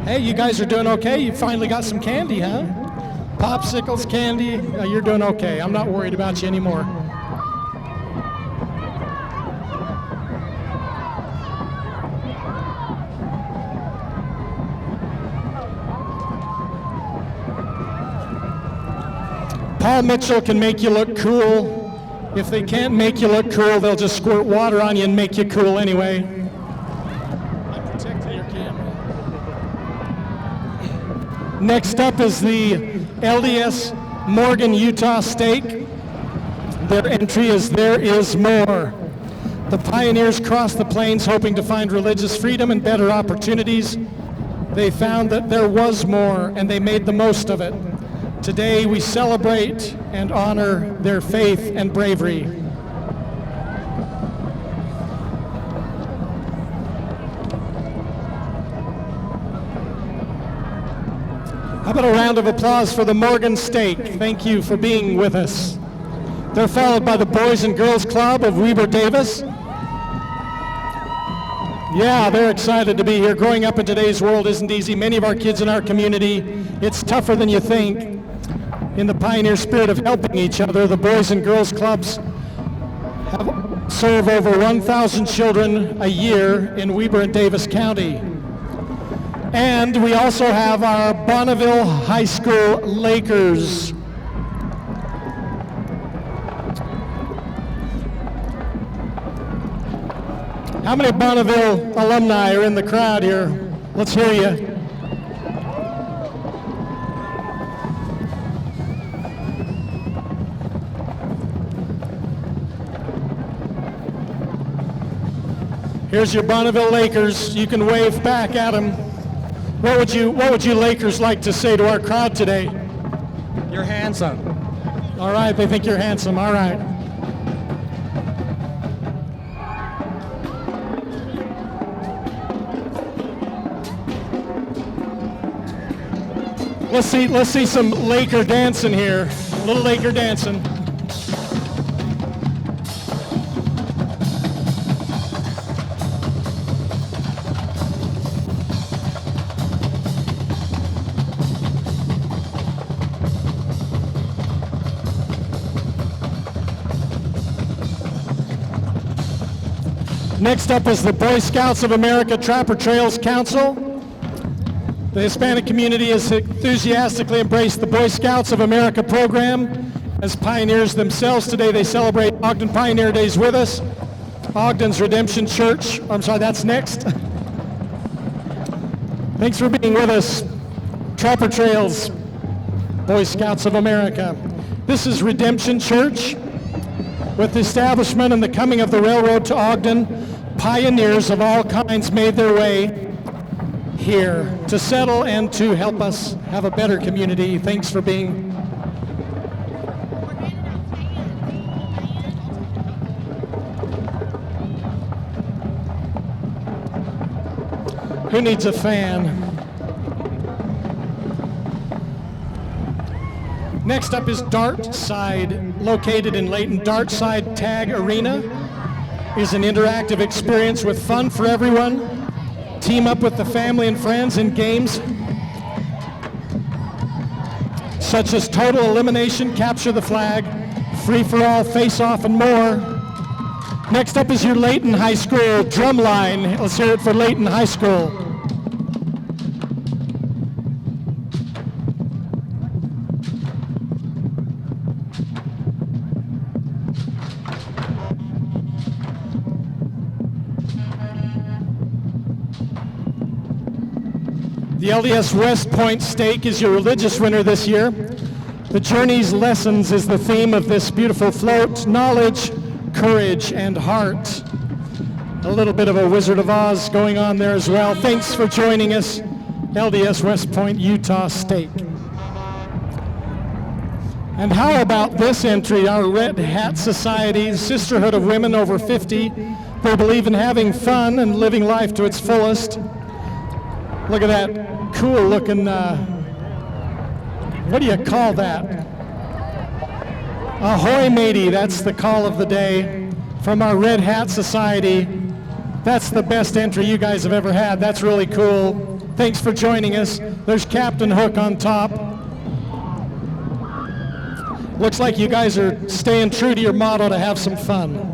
Hey, you guys are doing okay? You finally got some candy, huh? Popsicles, candy. You're doing okay. I'm not worried about you anymore. Paul Mitchell can make you look cool. If they can't make you look cool, they'll just squirt water on you and make you cool anyway. I'm protecting your camera. Next up is the LDS Morgan, Utah Stake. Their entry is There Is More. The pioneers crossed the plains hoping to find religious freedom and better opportunities. They found that there was more, and they made the most of it. Today we celebrate and honor their faith and bravery. How about a round of applause for the Morgan Stake? Thank you for being with us. They're followed by the Boys and Girls Club of Weber Davis. Yeah, they're excited to be here. Growing up in today's world isn't easy. Many of our kids in our community, it's tougher than you think. In the pioneer spirit of helping each other, the Boys and Girls Clubs serve over 1,000 children a year in Weber and Davis County. And we also have our Bonneville High School Lakers. How many Bonneville alumni are in the crowd here? Let's hear you. Here's your Bonneville Lakers. You can wave back at them. What would you Lakers like to say to our crowd today? You're handsome. All right, they think you're handsome. All right. Let's see some Laker dancing here. A little Laker dancing. Next up is the Boy Scouts of America Trapper Trails Council. The Hispanic community has enthusiastically embraced the Boy Scouts of America program as pioneers themselves. Today they celebrate Ogden Pioneer Days with us. Ogden's Redemption Church, I'm sorry, that's next. Thanks for being with us. Trapper Trails, Boy Scouts of America. This is Redemption Church. With the establishment and the coming of the railroad to Ogden, pioneers of all kinds made their way here to settle and to help us have a better community. Thanks for being. Who needs a fan? Next up is Dart Side, located in Layton. Dart Side Tag Arena is an interactive experience with fun for everyone. Team up with the family and friends in games such as Total Elimination, Capture the Flag, Free for All, Face Off, and more. Next up is your Layton High School Drumline. Let's hear it for Layton High School. The LDS West Point Stake is your religious winner this year. The journey's lessons is the theme of this beautiful float: knowledge, courage, and heart. A little bit of a Wizard of Oz going on there as well. Thanks for joining us, LDS West Point, Utah State. And how about this entry, our Red Hat Society, Sisterhood of Women over 50. They believe in having fun and living life to its fullest. Look at that cool looking, what do you call that? Ahoy matey, that's the call of the day from our Red Hat Society. That's the best entry you guys have ever had. That's really cool. Thanks for joining us. There's Captain Hook on top. Looks like you guys are staying true to your motto to have some fun.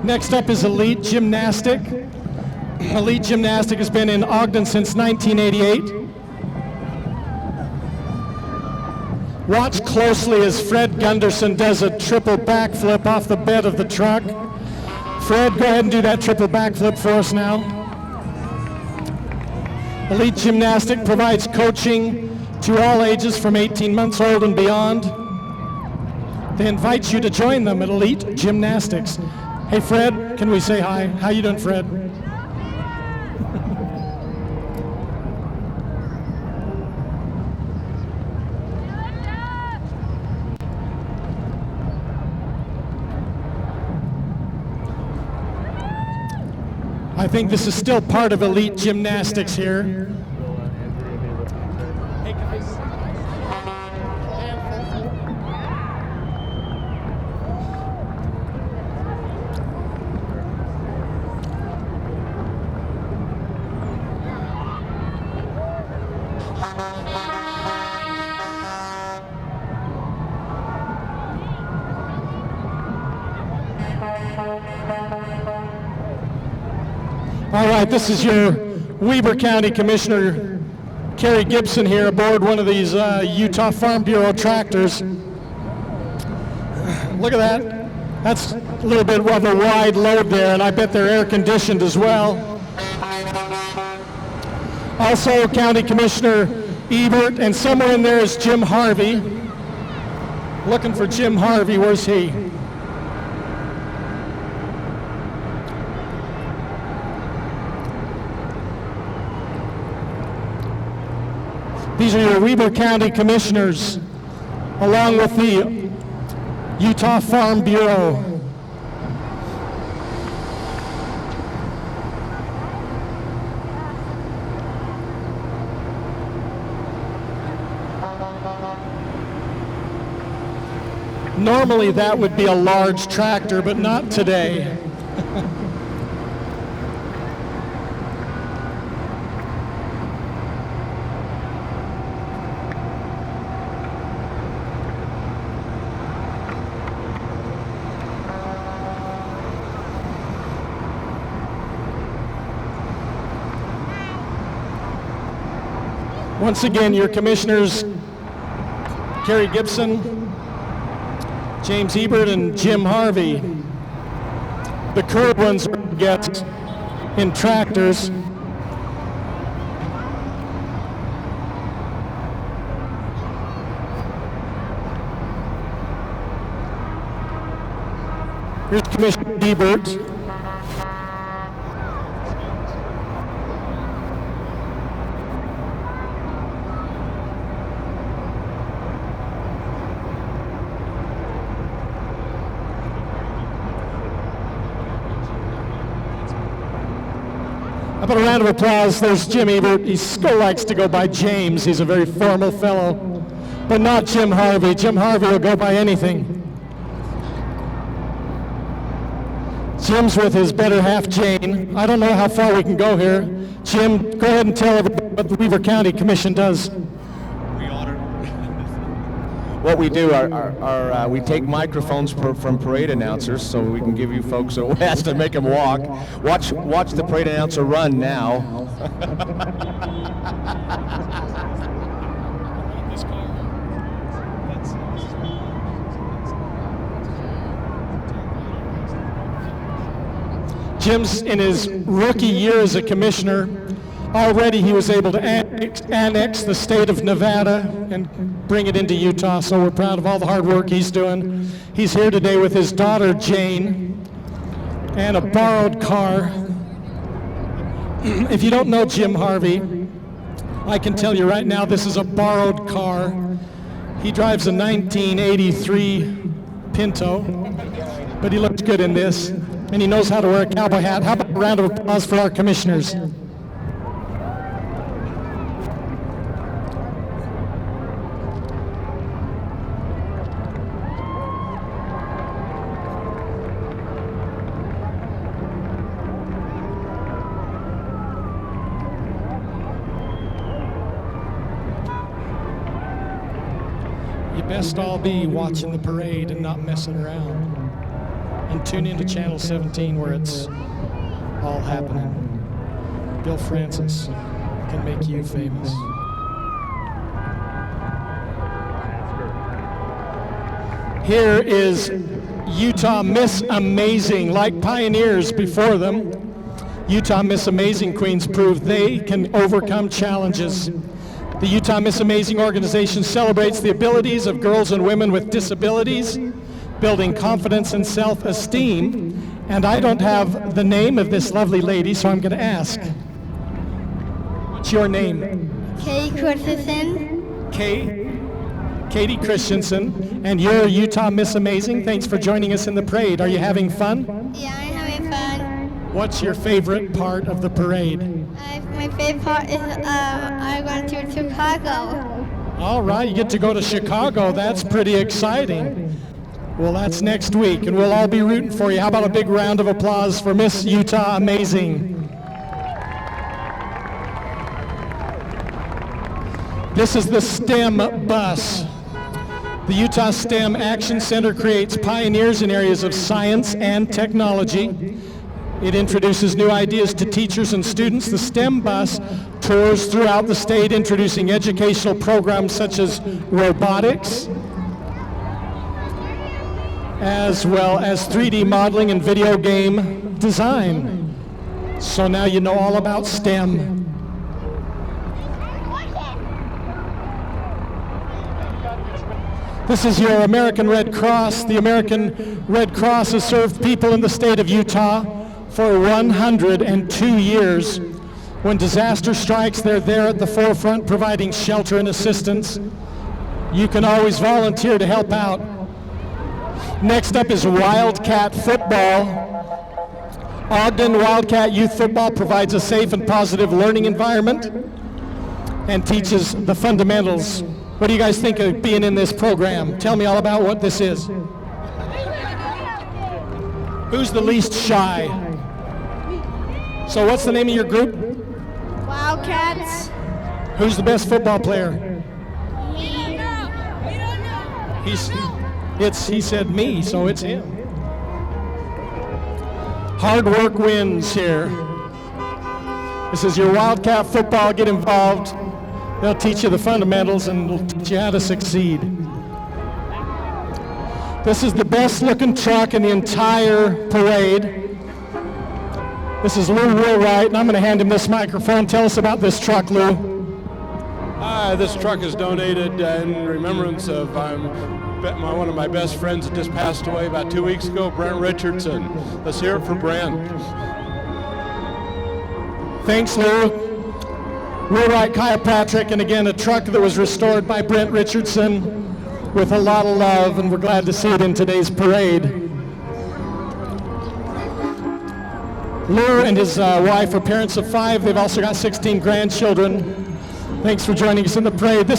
Next up is Elite Gymnastic. Elite Gymnastic has been in Ogden since 1988. Watch closely as Fred Gunderson does a triple backflip off the bed of the truck. Fred, go ahead and do that triple backflip for us now. Elite Gymnastic provides coaching to all ages from 18 months old and beyond. They invite you to join them at Elite Gymnastics. Hey Fred, can we say hi? How you doing, Fred? I think this is still part of Elite Gymnastics here. All right, this is your Weber County Commissioner, Kerry Gibson, here aboard one of these Utah Farm Bureau tractors. Look at that. That's a little bit of a wide load there, and I bet they're air conditioned as well. Also, County Commissioner Ebert, and somewhere in there is Jim Harvey. Looking for Jim Harvey, where's he? These are your Weber County Commissioners, along with the Utah Farm Bureau. Normally that would be a large tractor, but not today. Once again, your commissioners, Kerry Gibson, James Ebert, and Jim Harvey. The curved ones get in tractors. Here's Commissioner Ebert. How about a round of applause? There's Jim Ebert. He still likes to go by James. He's a very formal fellow, but not Jim Harvey. Jim Harvey will go by anything. Jim's with his better half, Jane. I don't know how far we can go here. Jim, go ahead and tell everybody what the Weber County Commission does. What we do are we take microphones from parade announcers so we can give you folks a west and make them walk. Watch the parade announcer run now. Jim's in his rookie year as a commissioner. Already he was able to annex the state of Nevada and bring it into Utah, so we're proud of all the hard work he's doing. He's here today with his daughter, Jane, and a borrowed car. If you don't know Jim Harvey, I can tell you right now this is a borrowed car. He drives a 1983 Pinto, but he looks good in this, and he knows how to wear a cowboy hat. How about a round of applause for our commissioners? Best all be watching the parade and not messing around. And tune into Channel 17 where it's all happening. Bill Francis can make you famous. Here is Utah Miss Amazing. Like pioneers before them, Utah Miss Amazing queens prove they can overcome challenges. The Utah Miss Amazing organization celebrates the abilities of girls and women with disabilities, building confidence and self-esteem. And I don't have the name of this lovely lady, so I'm going to ask. What's your name? Katie Christensen. Katie Christensen. And you're Utah Miss Amazing. Thanks for joining us in the parade. Are you having fun? Yeah, I'm having fun. What's your favorite part of the parade? My favorite part is I went to Chicago. All right, you get to go to Chicago. That's pretty exciting. Well, that's next week, and we'll all be rooting for you. How about a big round of applause for Miss Utah Amazing? This is the STEM bus. The Utah STEM Action Center creates pioneers in areas of science and technology. It introduces new ideas to teachers and students. The STEM bus tours throughout the state, introducing educational programs such as robotics, as well as 3D modeling and video game design. So now you know all about STEM. This is your American Red Cross. The American Red Cross has served people in the state of Utah for 102 years. When disaster strikes, they're there at the forefront providing shelter and assistance. You can always volunteer to help out. Next up is Wildcat Football. Ogden Wildcat Youth Football provides a safe and positive learning environment and teaches the fundamentals. What do you guys think of being in this program? Tell me all about what this is. Who's the least shy? So what's the name of your group? Wildcats. Who's the best football player? Me. He said me, so it's him. Hard work wins here. This is your Wildcat Football. Get involved. They'll teach you the fundamentals and they'll teach you how to succeed. This is the best looking truck in the entire parade. This is Lou Wheelwright, and I'm going to hand him this microphone. Tell us about this truck, Lou. This truck is donated in remembrance of one of my best friends that just passed away about 2 weeks ago, Brent Richardson. Let's hear it for Brent. Thanks, Lou. Wheelwright Chiropractic, and again, a truck that was restored by Brent Richardson with a lot of love, and we're glad to see it in today's parade. Lou and his wife are parents of 5. They've also got 16 grandchildren. Thanks for joining us in the parade. Who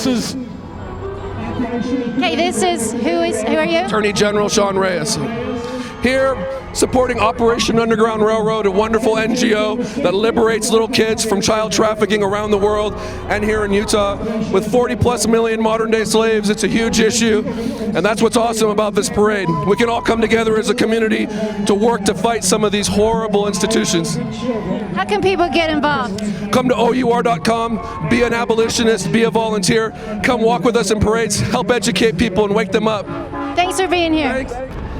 are you? Attorney General Sean Reyes. Here, supporting Operation Underground Railroad, a wonderful NGO that liberates little kids from child trafficking around the world and here in Utah. With 40+ million modern day slaves, it's a huge issue, and that's what's awesome about this parade. We can all come together as a community to work to fight some of these horrible institutions. How can people get involved? Come to OUR.com, be an abolitionist, be a volunteer, come walk with us in parades, help educate people and wake them up. Thanks for being here. Thanks.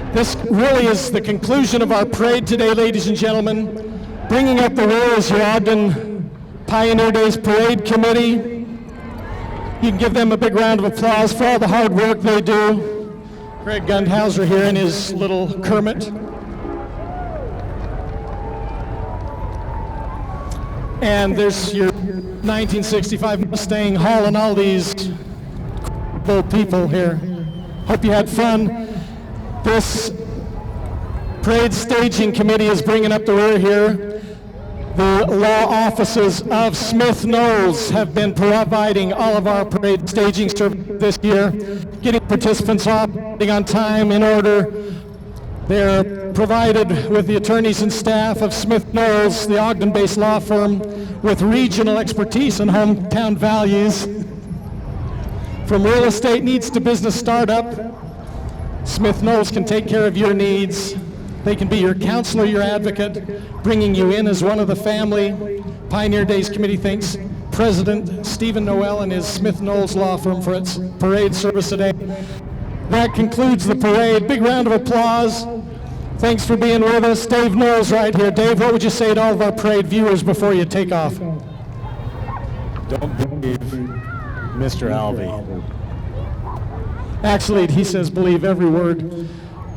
This really is the conclusion of our parade today, ladies and gentlemen. Bringing up the rear is your Ogden Pioneer Days Parade Committee. You can give them a big round of applause for all the hard work they do. Greg Gundhauser here in his little Kermit. And there's your 1965 Mustang hauling all these cool people here. Hope you had fun. This parade staging committee is bringing up the rear here. The law offices of Smith Knowles have been providing all of our parade staging service this year, getting participants off on time in order. They're provided with the attorneys and staff of Smith Knowles, the Ogden-based law firm with regional expertise and hometown values. From real estate needs to business startup, Smith Knowles can take care of your needs. They can be your counselor, your advocate, bringing you in as one of the family. Pioneer Days Committee thanks President Stephen Noel and his Smith Knowles law firm for its parade service today. That concludes the parade. Big round of applause. Thanks for being with us. Dave Knowles right here. Dave, what would you say to all of our parade viewers before you take off? Don't believe Mr. Alvey. Actually, he says believe every word.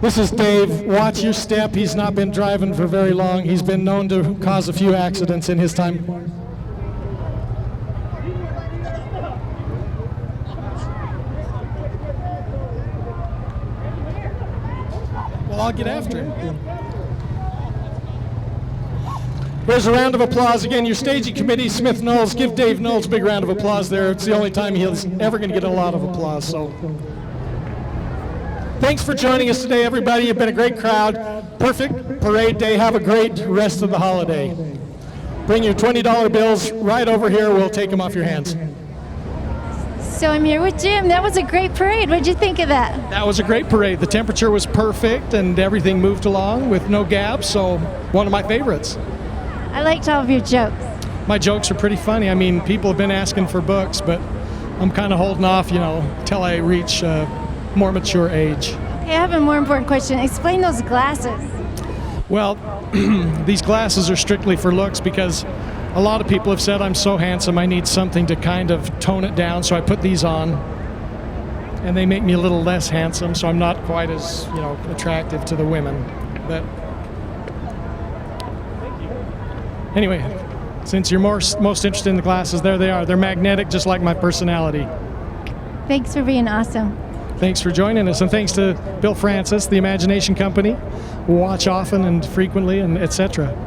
This is Dave. Watch your step. He's not been driving for very long. He's been known to cause a few accidents in his time. Well, I'll get after him. Here's a round of applause. Again, your staging committee, Smith Knowles. Give Dave Knowles a big round of applause there. It's the only time he's ever going to get a lot of applause. So, thanks for joining us today, everybody. You've been a great crowd. Perfect parade day. Have a great rest of the holiday. Bring your $20 bills right over here. We'll take them off your hands. So I'm here with Jim. That was a great parade. What'd you think of that? That was a great parade. The temperature was perfect and everything moved along with no gaps, so one of my favorites. I liked all of your jokes. My jokes are pretty funny. I mean, people have been asking for books, but I'm kind of holding off, till I reach a more mature age. Hey, I have a more important question. Explain those glasses. Well, these glasses are strictly for looks because a lot of people have said I'm so handsome I need something to kind of tone it down, so I put these on. And they make me a little less handsome, so I'm not quite as, attractive to the women. But anyway, since you're most interested in the glasses, there they are. They're magnetic, just like my personality. Thanks for being awesome. Thanks for joining us, and thanks to Bill Francis, the Imagination Company. Watch often and frequently, and etc.